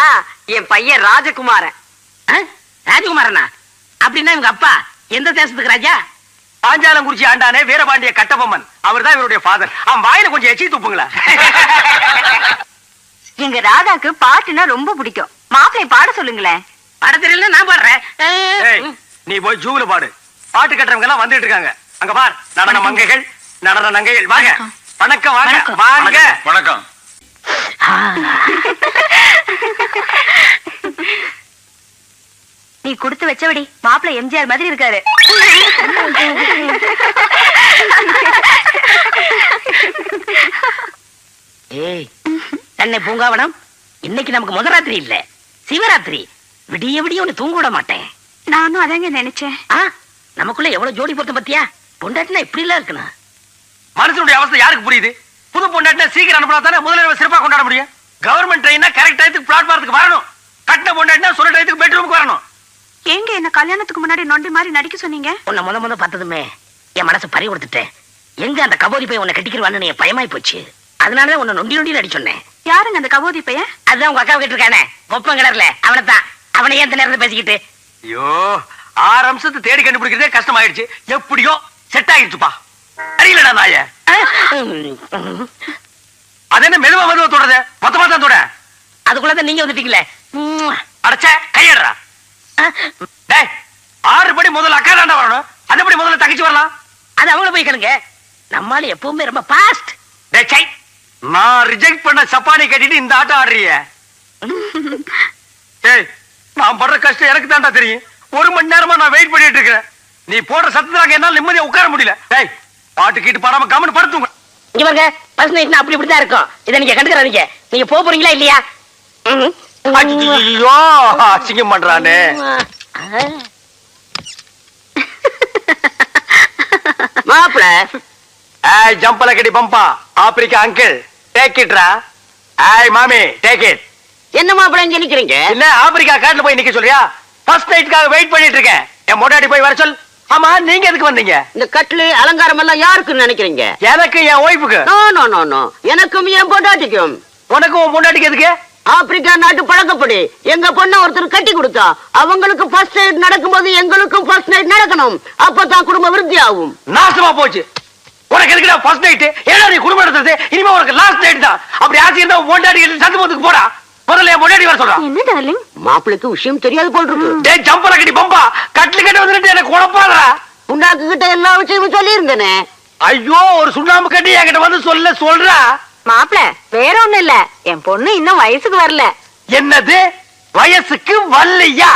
என் பையன் ராஜகுமாரன். ராஜகுமாரனா? அப்படின்னா இவங்க அப்பா எந்த தேசத்துக்கு ராஜா? பாஞ்சாலங்குறிச்சி ஆண்டானே வீரபாண்டிய கட்டபொம்மன். அவர் தான் இவருடைய ஃபாதர். அவன் வாயில கொஞ்சம் எச்சி துப்புங்களா. எங்க ராதாக்கு பாட்டுனா ரொம்ப பிடிக்கும். மாப்பிளை பாட சொல்லுங்களேன். பாட தெரியல, நான் பாடுறேன். நீ போய் ஜூல பாடு. பாட்டு கட்டுறவங்க எல்லாம் வந்துட்டு இருக்காங்க. அங்க பார், நடன மங்கைகள், நடன நங்கைகள். வாங்க. வணக்கம். வாங்க வாங்க. வணக்கம். நீ கொடுத்து வச்சபடி மாப்பிளை எம்ஜிஆர் மாதிரி இருக்காரு. ஏய் தன்னை பூங்காவனம், இன்னைக்கு நமக்கு முதராத்திரி இல்ல, சிவராத்திரி. விடிய விடிய ஒண்ணு தூங்க விட மாட்டேன். நானும் அதாங்க நினைச்சேன். நமக்குள்ள எவ்வளவு ஜோடி பொருத்தம் பத்தியா? பொண்டாட்டினா இப்படி எல்லாம் இருக்கணும். மனுஷனுடைய அவஸ்தை யாருக்கு புரியுது? புது பொண்டாட்டினா சீக்கிரம் அனுப்பினா தானே முதல்ல சிறப்பா கொண்டாட முடியும். கவர்மெண்ட் ட்ரெயினா கரெக்ட் டயத்துக்கு பிளாட்பாரத்துக்கு வரணும். கட்டின பொண்டாட்டினா சொல்ற டயத்துக்கு பெட்ரூமுக்கு வரணும். ஏங்க என்ன கல்யாணத்துக்கு முன்னாடி நொண்டி மாதிரி நடிக்க சொன்னீங்க? உன்னை முத பார்த்ததுமே என் மனசு பறி கொடுத்துட்டேன். எங்க அந்த கபோதி போய் உன்னை கட்டிக்கிறவான்னு நீ பயமாய் போச்சு. அதனாலதான் உன்னை நொண்டி நொண்டி நடி சொன்னேன். யாருங்க அந்த கபோதி பையன்? அதுதான் உங்க அக்கா கிட்ட இருக்கானே ஒப்பம் கிணறுல, அவனைத்தான். அவனை ஏன் நேரத்தில் பேசிக்கிட்டு? ஐயோ, 6 அம்சத்தை தேடி கண்டுபிடிக்கிறதே கஷ்டமாயிடுச்சு. எப்படியோ செட் ஆயிடுச்சுப்பா. அறியலடா நாய. அது என்ன மெதுவா மெதுவா தொடருது? மொத்தமா தான் தொட. அதுக்குள்ளதான் நீங்க வந்துட்டீங்களே. அடைச்ச கையடுறா. டேய், 6 படி முதல்ல அக்கா தாண்டா வரணும். அந்த படி முதல்ல தங்கச்சி வரலாம். அது அவங்கள போய் கேளுங்க. நம்மால எப்பவுமே ரொம்ப பாஸ்ட். டேய் சை, நான் ரிஜெக்ட் பண்ண சப்பானி கட்டிட்டு இந்த ஆட்டம் ஆடுறிய. ஏய், நான் படுற கஷ்டம் எனக்கு தாண்டா தெரியும். 1 மணி நேரமா நான் வெயிட் பண்ணிட்டு இருக்கேன். நீ போடுற சத்தத்துல என்னால நிம்மதியா உட்கார முடியல. டேய், பாட்டு கீட்டு பாடாம கமெண்ட் படுத்துங்க. இங்க பாருங்க, ஃபர்ஸ்ட் நைட்னா அப்படி இப்படிதான் இருக்கும். இதை நீங்க கண்டுக்கறாதீங்க. நீங்க போறீங்களா இல்லையா? ஐயோ, அசிங்கம் பண்றானே. மாப்பிள ஏய் ஜம்பல கடி பம்பா, ஆப்பிரிக்கா அங்கிள் டேக் இட்ரா. ஏய் மாமி டேக் இட். என்ன மாப்பிள இங்க நிக்கிறீங்க? இல்ல ஆப்பிரிக்கா காட்டுல போய் நிக்க சொல்றியா? ஃபர்ஸ்ட் நைட்காக வெயிட் பண்ணிட்டு இருக்கேன். என் மொட்டாடி போய் வர சொல். ஆமா, நீங்க எதுக்கு வந்தீங்க? இந்த கட்லு அலங்காரம் எல்லாம் யாருக்குன்னு நினைக்கிறீங்க? எனக்கு என் ஒய்ஃபுக்கு. நோ நோ நோ நோ, எனக்கும் என் பொண்டாட்டிக்கும். உனக்கு உன் பொண்டாட்டிக்கு எதுக்கு? ஆப்பிரிக்கா நாட்டு பழக்கப்படி எங்க பொண்ண ஒருத்தர் கட்டி கொடுத்தா அவங்களுக்கு ஃபர்ஸ்ட் நைட் நடக்கும்போது எங்களுக்கும் ஃபர்ஸ்ட் நைட் நடக்கணும். அப்பதான் குடும்ப விருத்தி ஆகும். நாசமா போச்சு. உனக்கு எதுக்குடா ஃபர்ஸ்ட் நைட்? ஏன்னா நீ குடும்பம் நடத்துறது இனிமே உனக்கு லாஸ்ட் நைட் தான். அப்படி ஆசை இருந்தா உன் பொண்டாட்டி சந்து போதுக்கு போடா. முதல்ல என் பொண்டாட்டி வர சொல்றான். என்ன டார்லிங்? மாப்பிளைக்கு விஷயம் தெரியாது போல் இருக்கு. டேய் ஜம்பல கடி பம்பா, கட்லு கட்டி வந்துட்டு எனக்கு குழப்பாதடா. உண்டாக்கு கிட்ட எல்லா விஷயமும் சொல்லி இருந்தேனே. ஐயோ, ஒரு சுண்ணாம்பு கட்டி என்கிட்ட வந்து சொல்றா. மாப்பிள வேற ஒண்ணும் இல்ல, என் பொண்ணு இன்னும் வயசுக்கு வரல. என்னது வயசுக்கு வரலையா?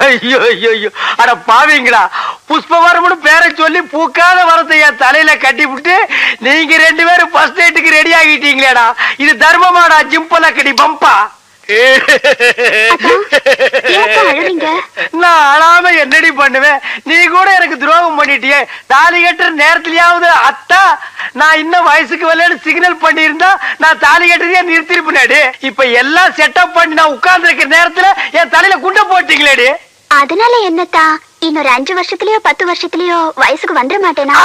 ஐயோ ஐயோ ஐயோ, அட பாவீங்களா, புஷ்பவரம்னு பேரை சொல்லி பூக்காத வரத்தை என் தலையில கட்டி விட்டு நீங்க 2 பேரும் ஃபர்ஸ்ட் நைட்டுக்கு ரெடி ஆகிட்டீங்களேடா. இது தர்மமாடா ஜிம்பல கடி பம்பா. நான் அழாம என்னடி பண்ணுவேன்? நீ கூட எனக்கு துரோகம் பண்ணிட்டியே. தாலி கட்டுற நேரத்திலயாவது அத்தா நான் இன்னும் வயசுக்கு வரலன்னு சிக்னல் பண்ணி இருந்தா நான் தாலி கட்டுறதே நிறுத்திருப்பேனேடி. இப்ப எல்லாம் செட்டப் பண்ணி நான் உட்கார்ந்து இருக்கிற நேரத்துல என் தலையில குண்டை போட்டீங்களேடி. அதனால என்னத்தா, இன்னொரு 5 வருஷத்துலயோ 10 வருஷத்துலயோ வயசுக்கு வந்துட மாட்டேனா?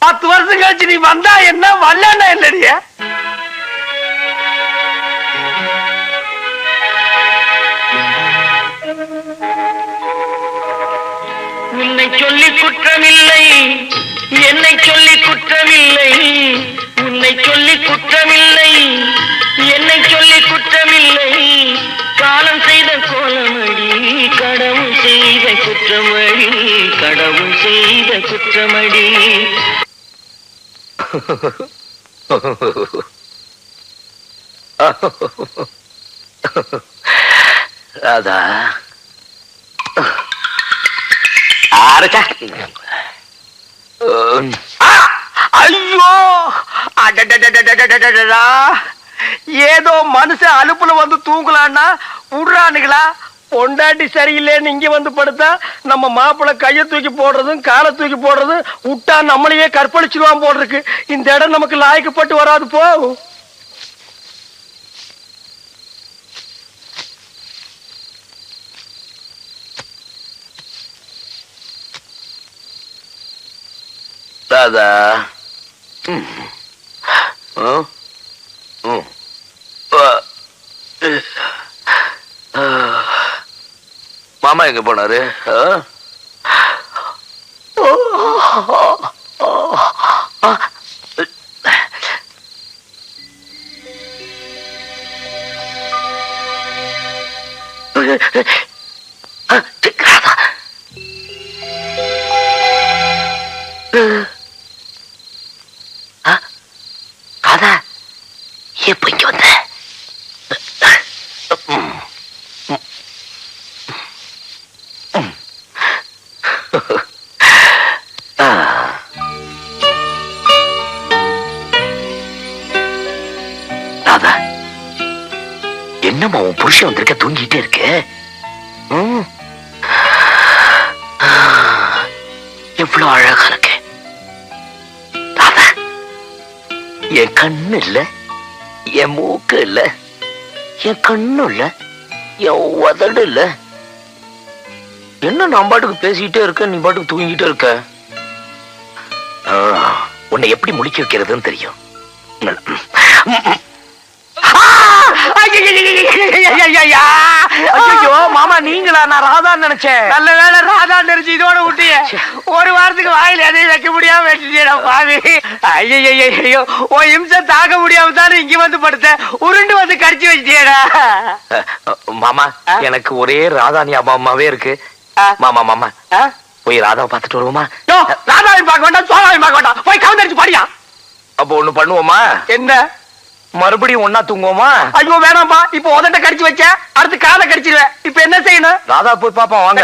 10 வருஷம் கழிச்சு நீ வந்தா என்ன, வரலன்னா என்னடிய? உன்னை சொல்லி குற்றமில்லை, என்னை சொல்லி குற்றமில்லை. உன்னை சொல்லி குற்றமில்லை, என்னை சொல்லி குற்றமில்லை. காலம் செய்த கோலமடி, கடவுள் செய்த குற்றமடி, கடவுள் செய்த குற்றமடி. ராதா, ஐயோ, ஏதோ மனுஷன் அலுப்புல வந்து தூங்கலான்னா விடுறானுங்களா? பொண்டாட்டி சரியில்லைன்னு இங்க வந்து படுத்தா நம்ம மாப்பிள்ள கைய தூக்கி போடுறதும் காலை தூக்கி போடுறதும் விட்டா நம்மளையே கற்பழிச்சிருவான் போடுறதுக்கு. இந்த இடம் நமக்கு லாய்க்கப்பட்டு வராது போ. ராதா, மாமா எங்க போனாரு? ராதா, எப்ப இங்க வந்த? ராதா, என்னம்மா உன் புருஷன் வந்திருக்க, தூங்கிட்டே இருக்கு? எவ்வளவு அழகா இருக்கு ராதா. என் கண்ணு இல்ல, என் மூக்கு இல்ல, என் கண்ணு இல்ல, என் உதடு இல்ல. என்ன நான் பாட்டுக்கு பேசிக்கிட்டே இருக்க, நீ பாட்டுக்கு தூங்கிட்டே இருக்க. உன்னை எப்படி முழிக்க வைக்கிறதுன்னு தெரியும். மாமா நீங்களா? நான் ராதா நினைச்சேன். நல்ல வேளை ராதா நினைச்சு இதோட விட்டிய. ஒரு வாரத்துக்கு வாயில எதையும் வைக்க முடியாம வச்சுட்டேன் பாவி. ஐயோ ஓ இம்சை தாக்க முடியாம தானே இங்க வந்து படுத்த. உருண்டு வந்து கடிச்சு வச்சுட்டியடா. மாமா எனக்கு ஒரே ராதா ஞாபகமாவே இருக்கு. மாமா மாமா போய் ராதாவை பார்த்துட்டு வருவோமா? ராதாவையும் பார்க்க வேண்டாம், சோழாவையும் பார்க்க வேண்டாம், போய் கவுந்தரிச்சு பாடியா. அப்போ ஒண்ணு பண்ணுவோமா? என்ன? மறுபடியும் ஒன்னா தூங்குவோமா? ஐயோ வேணாம்பா, இப்ப உதட்ட கடிச்சு வச்ச, அடுத்து காதை கடிச்சிருவேன். இப்ப என்ன செய்யணும்? ராதா போய் பாப்போம் வாங்க.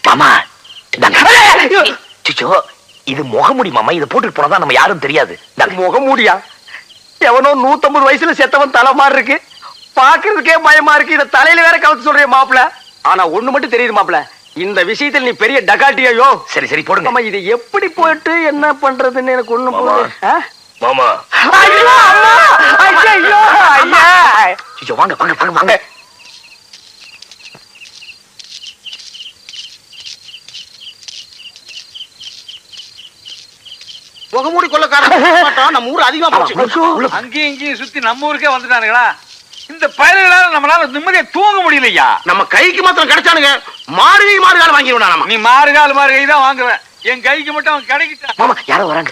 மாமா சிச்சோ, இது முகமூடி மாமா. இதை போட்டுட்டு போனதான் நம்ம யாரும் தெரியாது. முகமூடியா? எவனோ 150 வயசுல செத்தவன் தலை மாதிரி இருக்கு. பாக்குறதுக்கே பயமா இருக்கு. இத தலையில வேற கவுத்து சொல்றேன் மாப்பிள. ஆனா ஒண்ணு மட்டும் தெரியுது மாப்பிள, இந்த விஷயத்துல நீ பெரிய டகாட்டியோ. சரி சரி போடுங்க. இது எப்படி போயிட்டு என்ன பண்றதுன்னு எனக்கு ஒண்ணும் புரியல. மாமா ஐயோ அம்மா, ஐயோ ஐயா. சிச்சோ வாங்க வாங்க வாங்க வாங்க. முகமூடி கொள்ளக்காரன் நம்ம ஊர் அதிகமா போச்சு. அங்கேயும் இங்கேயும் சுத்தி நம்ம ஊருக்கே வந்துட்டானுங்களா? இந்த பயல்களால நம்மளால நிம்மதியா தூங்க முடியலையா? நம்ம கைக்கு மாத்திரம் கிடைச்சானுங்க, மாறு காலம் வாங்கிடுவோம் நம்ம. நீ மாறுகால் கை தான் வாங்குவேன், என் கைக்கு மட்டும் அவன் கிடைக்கிட்டான். மாமா யாரோ வராங்க.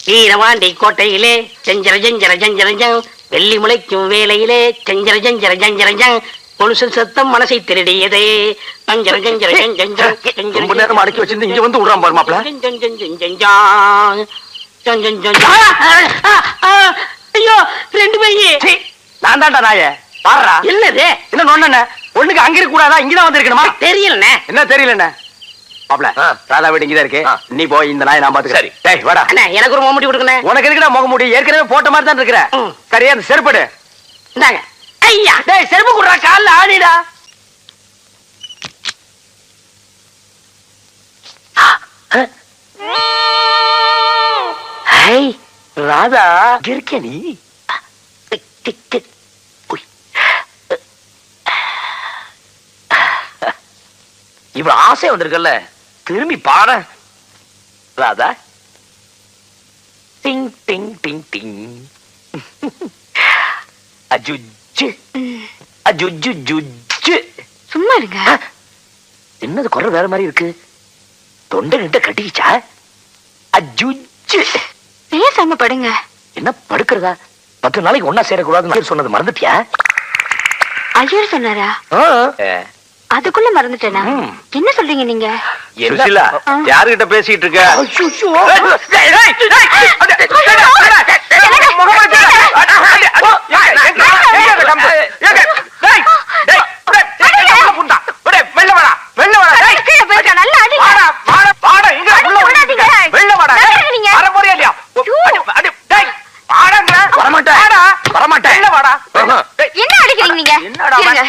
வீரவாண்டி கோட்டையிலே செஞ்சர ஜஞ்சர ஜஞ்சரஞ்சங், வெள்ளி முளைக்கும் வேலையிலே செஞ்சர ஜஞ்சர ஜஞ்சரஞ்சங், கொலுசு சத்தம் மனசை திருடியதே. ஜஞ்சர ஜஞ்சர ஜஞ்சரஞ்சங், ரொம்ப நேரம் அடக்கி வச்சிருந்து இங்க வந்து விடுறான் பாரு மாப்பிள. ஐயோ ரெண்டு பையி. நான் தான்டா நாயே. பாருடா. என்னது? என்ன நொண்ணே? ஒண்ணுக்கு அங்க இருக்க கூடாதா, இங்கதான் வந்திருக்கணுமா? தெரியலண்ணே. என்ன தெரியலண்ணே? மாப்பிள ராதா வீடு இங்கதான் இருக்கு. நீ போய் இந்த நாயை நான் பாத்துக்கிறேன். சரி. டேய் வாடா. அண்ணா எனக்கு ஒரு முகமூடி கொடுக்கண்ணே. உனக்கு எதுக்குடா முகமூடி? ஏற்கனவே போட்ட மாதிரி தான் இருக்கிற. சரியா அந்த செருப்படு. இந்தாங்க. ஐயா டேய் செருப்பு குடுறா, கால்ல ஆடிடா. ஹேய் ராதா இருக்க நீ? இவ்வளவு ஆசை வந்திருக்கல, திரும்பி பாரு ராதா. டிங் டிங் டிங் டிங். அஜுஜு அஜுஜு ஜுஜு. சும்மா இருங்க. என்னது குரல் வேற மாதிரி இருக்கு? தொண்டை நிட்ட கட்டிக்கிச்சா? அஜுஜு. பேசாம படுங்க. என்ன படுக்கிறதா? 10 நாளைக்கு ஒன்னா சேரக்கூடாதுன்னு சொன்னது மறந்துட்டியா? ஐயர் சொன்னாரா? அதுக்குள்ள மறந்துட்டேனா? என்ன சொல்றீங்க நீங்க? சுசிலா யாருகிட்ட பேசிட்டு இருக்க? என்ன அடிக்கிறீங்க நீங்க? இருங்க.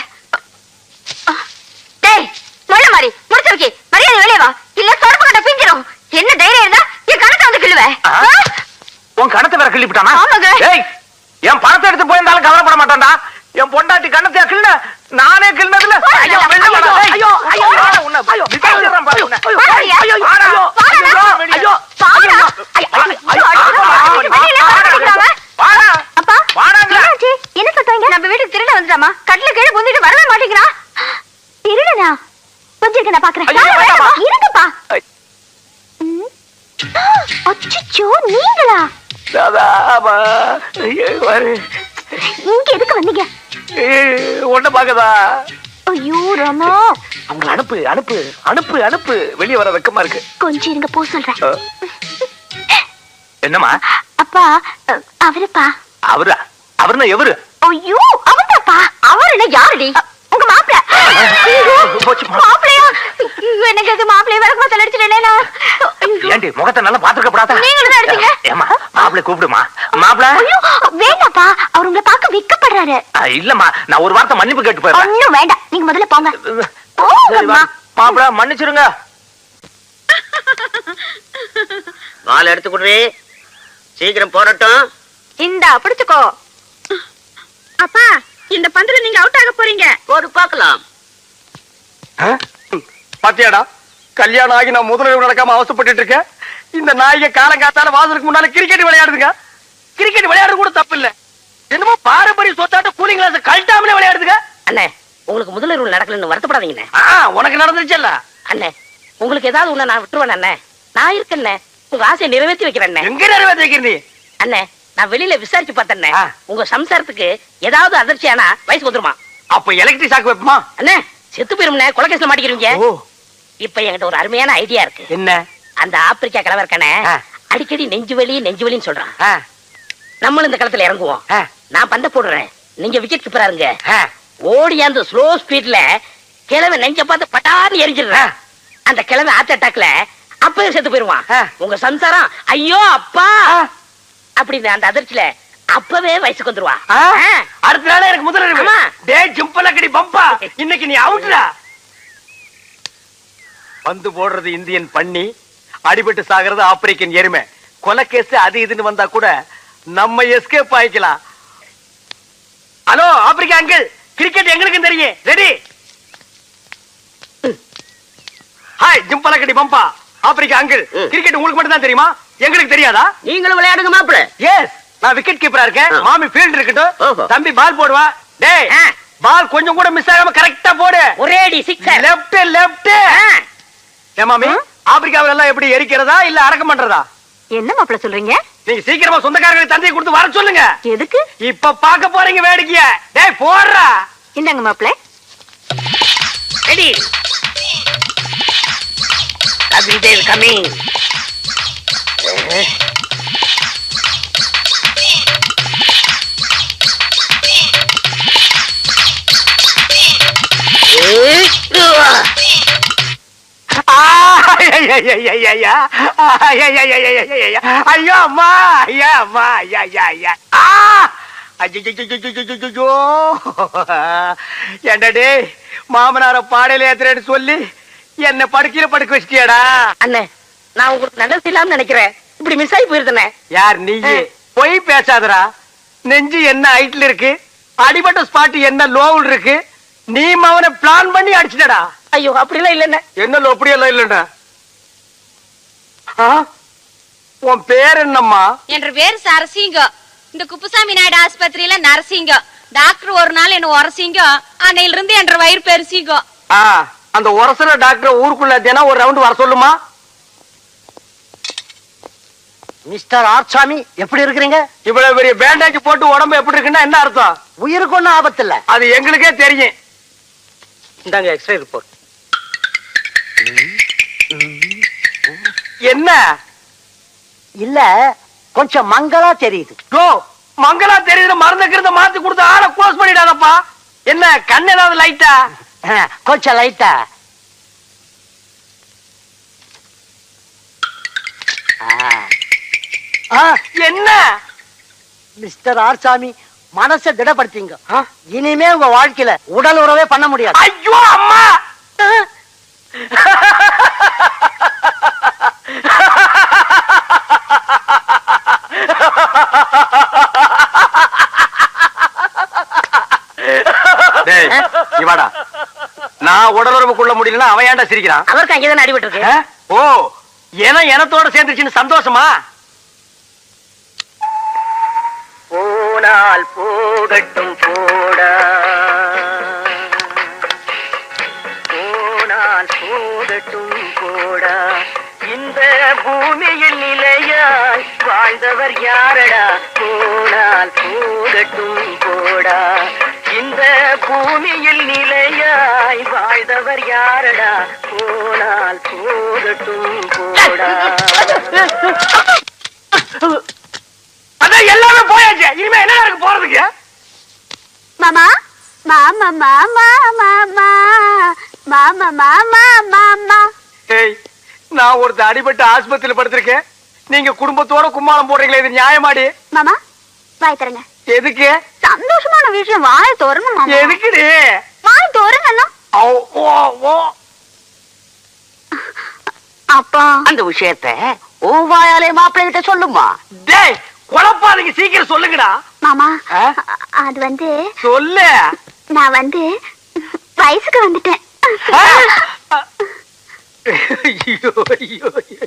டேய் முள்ள மாதிரி முடிச்சிருக்கே, மரியாதை வெளியே வா, இல்ல சொரப்பு கட்ட பிஞ்சிரும். என்ன தைரியம் இருந்தா என் கணத்தை வந்து கிள்ளுவ. உன் கணத்தை வேற கிள்ளிவிட்டானா? ஆமாங்க. டேய் என் பணத்தை எடுத்து போயிருந்தாலும் கவலைப்பட மாட்டான்டா. என் பொண்டாட்டி கணத்தையா கிள்ள? நானே கிள்ளதுல. ஐயோ வெள்ள வாடா. ஐயோ ஐயோ உன்னை ஐயோ விசாரிறேன் பாரு உன்னை. ஐயோ ஐயோ வாடா. ஐயோ பாடா. வாடா. அப்பா வாடாங்க. என்னாச்சு? என்ன சொல்றீங்க? நம்ம வீட்டுக்கு திருட வந்துட்டாமா? கட்டில கீழே புந்திட்டு வரவே மாட்டேங்கிறா. திருடனா? கொஞ்சம் நான் பாக்குறேன். இருங்கப்பா. அச்சச்சோ நீங்களா? ராதாமா வரு. இங்க எதுக்கு வந்தீங்க? ஒண்ணு பாக்கதா? ஐயோ ராமா. அவங்க அனுப்பு அனுப்பு அனுப்பு அனுப்பு. வெளியே வர வெக்கமா இருக்கு. கொஞ்சம் இருங்க, போ சொல்றேன். என்னம்மா? அப்பா அவருப்பா. அவரா? அவர்னா எவரு? ஐயோ அவர்தாப்பா. அவர் என்ன யாருடி? உங்க மாப்பிள்ள. மாப்பிள்ளையா? எனக்கு அது மாப்பிள்ளைய வரக்குமா தலையடிச்சிட்டேனே. ஏண்டி முகத்தை நல்லா பாத்துக்க கூடாதா? நீங்களும் தான் அடிச்சீங்க. மாப்பிள்ளை கூப்பிடுமா. மாப்பிள்ள ஐயோ வேண்டாப்பா, அவர் உங்களை பார்க்க வெக்கப்படுறாரு. இல்லம்மா, நான் ஒரு வார்த்தை மன்னிப்பு கேட்டு போயிடுறேன். ஒண்ணும் வேண்டாம், நீங்க முதல்ல போங்க. சரி, வா. மாப்பிள்ள மன்னிச்சிருங்க. பால் எடுத்து குடுறி, சீக்கிரம் போறட்டும். இந்தா பிடிச்சுக்கோ. அப்பா, இந்த பந்துல நீங்க அவுட் ஆக போறீங்க. போடு பார்க்கலாம். பாத்தியாடா, கல்யாணம் ஆகி நான் முதலில் நடக்காம அவசப்பட்டு இருக்கேன். இந்த நாய்க்கு காலங்காத்தால வாசலுக்கு முன்னால கிரிக்கெட் விளையாடுதுங்க. கிரிக்கெட் விளையாடுறது கூட தப்பு இல்ல, என்னமோ பாரம்பரிய சொத்தாட்ட கூலிங் கிளாஸ் கழட்டாமலே விளையாடுதுங்க. அண்ணே, உங்களுக்கு முதலிரவு நடக்கலன்னு வருத்தப்படாதீங்கண்ணே. உனக்கு நடந்துச்சுல்ல. அண்ணே, உங்களுக்கு ஏதாவது ஒண்ணு நான் விட்டுருவேன் அண்ணே. நான் இருக்கேன், உங்க ஆசையை நிறைவேற்றி வைக்கிறேன். எங்க நிறைவேற்றி வைக்கிற நீ? அண்ணே, நான் வெளியில விசாரிச்சு பார்த்தேன். உங்க சம்சாரத்துக்கு ஏதாவது அதிர்ச்சி ஆனா வயசுக்கு வந்துருமா? அப்ப எலக்ட்ரிக் ஷாக் வைப்போமா? அண்ணே, செத்து போயிரும்ண்ணே, கொலைகேஸ்ல மாட்டிக்கிறீங்க. இப்ப என்கிட்ட ஒரு அருமையான ஐடியா இருக்கு. என்ன? அந்த ஆப்பிரிக்கா கிழவர் இருக்கானே, அடிக்கடி நெஞ்சு வலின்னு சொல்றான். நம்மளும் இந்த களத்துல இறங்குவோம். நான் பந்த போடுறேன், நீங்க விக்கெட் கீப்பரா இருங்க. ஓடியாந்து ஸ்லோ ஸ்பீட்ல கிழமை நெஞ்ச பார்த்து பட்டான்னு எரிஞ்சிடுறேன். அந்த கிழமை ஹார்ட் அட்டாக்ல அப்பவே செத்து போயிருவான். உங்க சம்சாரம் ஐயோ அப்பா அப்படின்னு அந்த அதிர்ச்சியில அப்பவே வயசுக்கு வந்துருவா. அடுத்த நாளே எனக்கு முதலிரவு. டேய் ஜம்பலக்கடி பம்பா, இன்னைக்கு நீ அவுட்ரா. பந்து போடுறது இந்தியன் பண்ணி, அடிபட்டு சாகிறது ஆப்பிரிக்கன் எருமை. கொலை கேஸ் அது இதுன்னு வந்தா கூட நம்ம எஸ்கேப் ஆயிக்கலாம். ஹலோ ஆப்பிரிக்கா அங்கிள், கிரிக்கெட் எங்களுக்கு தெரியும். ரெடி? ஹாய் ஜம்பலக்கடி பம்பா. ஆப்பிரிக்கா அங்கிள், கிரிக்கெட் உங்களுக்கு மட்டும் தான் தெரியுமா, எங்களுக்கு தெரியாதா? நீங்களும் விளையாடுங்க மாப்பிள்ள. எஸ், நான் விக்கெட் கீப்பரா இருக்கேன். மாமி ஃபீல்ட் இருக்கட்டும். தம்பி பால் போடுவா. டேய், பால் கொஞ்சம் கூட மிஸ் ஆகாம கரெக்டா போடு. ஒரேடி சிக்ஸர். லெஃப்ட். ஏ மாமி, ஆப்பிரிக்காவில எல்லாம் எப்படி எரிக்கிறதா இல்ல அடக்கம் பண்றதா? என்ன மாப்பிள்ள சொல்றீங்க? நீங்க சீக்கிரமா சொந்தக்காரங்களுக்கு தந்தையை கொடுத்து வர சொல்லுங்க. எதுக்கு? இப்ப பாக்க போறீங்க வேடிக்கைய. டேய் போடுறா. இந்தாங்க மாப்பிள்ள. ரெடி. கபில் கமிங். ஐயோ அம்மா, ஐயா அம்மா, ஐயா. என்னடே மாமனார பாடையில ஏத்துறேன்னு சொல்லி என்ன படுக்கையில படுக்க வச்சிட்டியாடா? அண்ணே, நான் உங்களுக்கு நல்லது இல்லாம நினைக்கிறேன். இப்படி மிஸ் ஆகி போயிருந்தேனே. யார் நீ? போய் பேசாதடா. நெஞ்சு என்ன ஹைட்ல இருக்கு, அடிபட்ட ஸ்பாட் என்ன லோவில் இருக்கு. நீ அவனை பிளான் பண்ணி அடிச்சிட்டடா. ஐயோ அப்படிலாம் இல்லண்ணே. என்ன லோ அப்படியெல்லாம் இல்லடா. உன் பேர் என்னம்மா? என்ற பேர் சரசிங்கம். இந்த குப்புசாமி நாயுடு ஆஸ்பத்திரியில நரசிங்கம். டாக்டர் ஒரு நாள் என்ன உரசிங்கம், அன்னையில இருந்து என்ற வயிறு பெருசிங்கம். அந்த உரசன டாக்டர் ஊருக்குள்ள தினம் ஒரு ரவுண்ட் வர சொல்லுமா? மிஸ்டர் ஆர்சாமி, எப்படி இருக்கிறீங்க? இவ்வளவு பெரிய பேண்டேஜ் போட்டு உடம்பு எப்படி இருக்குன்னா என்ன அர்த்தம்? உயிருக்கு ஒண்ணும் ஆபத்து இல்ல. அது எங்களுக்கே தெரியும். இந்தாங்க எக்ஸ்ரே ரிப்போர்ட். என்ன? இல்ல, கொஞ்சம் மங்களா தெரியுது. மங்களா தெரியுது. மருந்துக்கிறத மாத்தி கொடுத்து ஆளை க்ளோஸ் பண்ணிடாதப்பா. என்ன கண் ஏதாவது லைட்டா? கொஞ்சம் லைட்டா. என்ன? மிஸ்டர் ஆர்சாமி, மனசை திடப்படுத்திங்க. இனிமே உங்க வாழ்க்கையில உடல் உறவே பண்ண முடியாது. ஐயோ அம்மா. இவாடா, நான் உடல் உறவு கொள்ள முடியலன்னா அவன் ஏன்டா சிரிக்கிறான்? அவருக்கு அங்கேதான் அடிபட்டு இருக்கு. ஓ, எனத்தோட சேர்ந்துச்சுன்னு சந்தோஷமா? போனால் போகட்டும் போடா, போனால் போகட்டும் போடா, இந்த பூமியில் நிலையாய் வாழ்ந்தவர் யாரடா? போனால் போகட்டும் போடா, இந்த பூமியில் நிலையாய் வாழ்ந்தவர் யாரடா? போனால் போகட்டும் போடா. அதான் எல்லாமே போயாச்சு. இனிமே என்ன இருக்கு போறதுக்கு? மாமா மாமா மாமா மாமா மாமா மாமா மாமா. நான் ஒருத்த அடிபட்டு ஆஸ்பத்திரியில படுத்திருக்கேன். நீங்க குடும்பத்தோட கும்மாளம் போடுறீங்களே, இது நியாயமாடி? மாமா வாய் தரங்க. எதுக்கு? சந்தோஷமான விஷயம், வாய் தோறங்க மாமா. எதுக்குடி? வாய் தோறங்க. அப்பா அந்த விஷயத்த உன் வாயாலே மாப்பிள்ளை கிட்ட சொல்லுமா. டேய் குழப்பாதீங்க, சீக்கிரம் சொல்லுங்கடா. மாமா அது வந்து சொல்லு. நான் வந்து வயசுக்கு வந்துட்டேன். ஐயோ, ஐயோ, ஐயோ.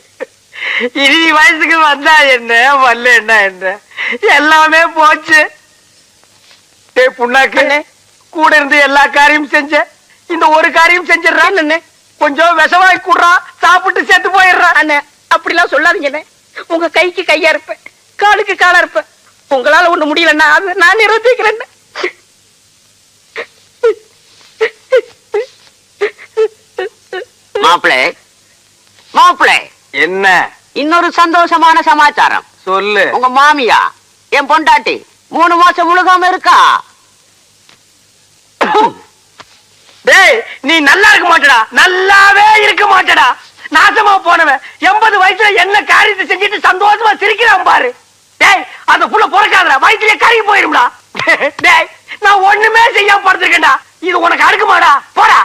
இனி வயசுக்கு வந்தா என்ன, வரல என்ன, எல்லாமே போச்சு. டேய் புண்ணாக்கு, கூட இருந்து எல்லா காரியம் செஞ்ச, இந்த ஒரு காரியம் செஞ்சிடறான். கொஞ்சம் விஷவாய் கூடுறா, சாப்பிட்டு செத்து போயிடுறான். அண்ணே அப்படிலாம் சொல்லாதீங்கண்ணே. உங்க கைக்கு கையா இருப்பேன், காலுக்கு காலா இருப்பேன். உங்களால ஒண்ணு முடியலன்னா அது நான் நிறுத்திக்கிறேன். மாப்பிள்ளை மாப்பிள்ளை, என்ன இன்னொரு சந்தோஷமான சமாச்சாரம் சொல்லு. உங்க மாமியா என் பொண்டாட்டி 3 மாசம் முழுகாம இருக்கா. டேய் நீ நல்லா இருக்க மாட்டடா, நல்லாவே இருக்க மாட்டடா. நாசமா போனவன் 80 வயசுல என்ன காரியத்தை செஞ்சுட்டு சந்தோஷமா சிரிக்கிறான் பாரு. டேய் அந்த புள்ள பொறக்காதடா, வயிற்றுல கறி போயிரும்டா. டேய் நான் ஒண்ணுமே செய்யாம படுத்திருக்கேன்டா, இது உனக்கு அடுக்குமாடா? போடா.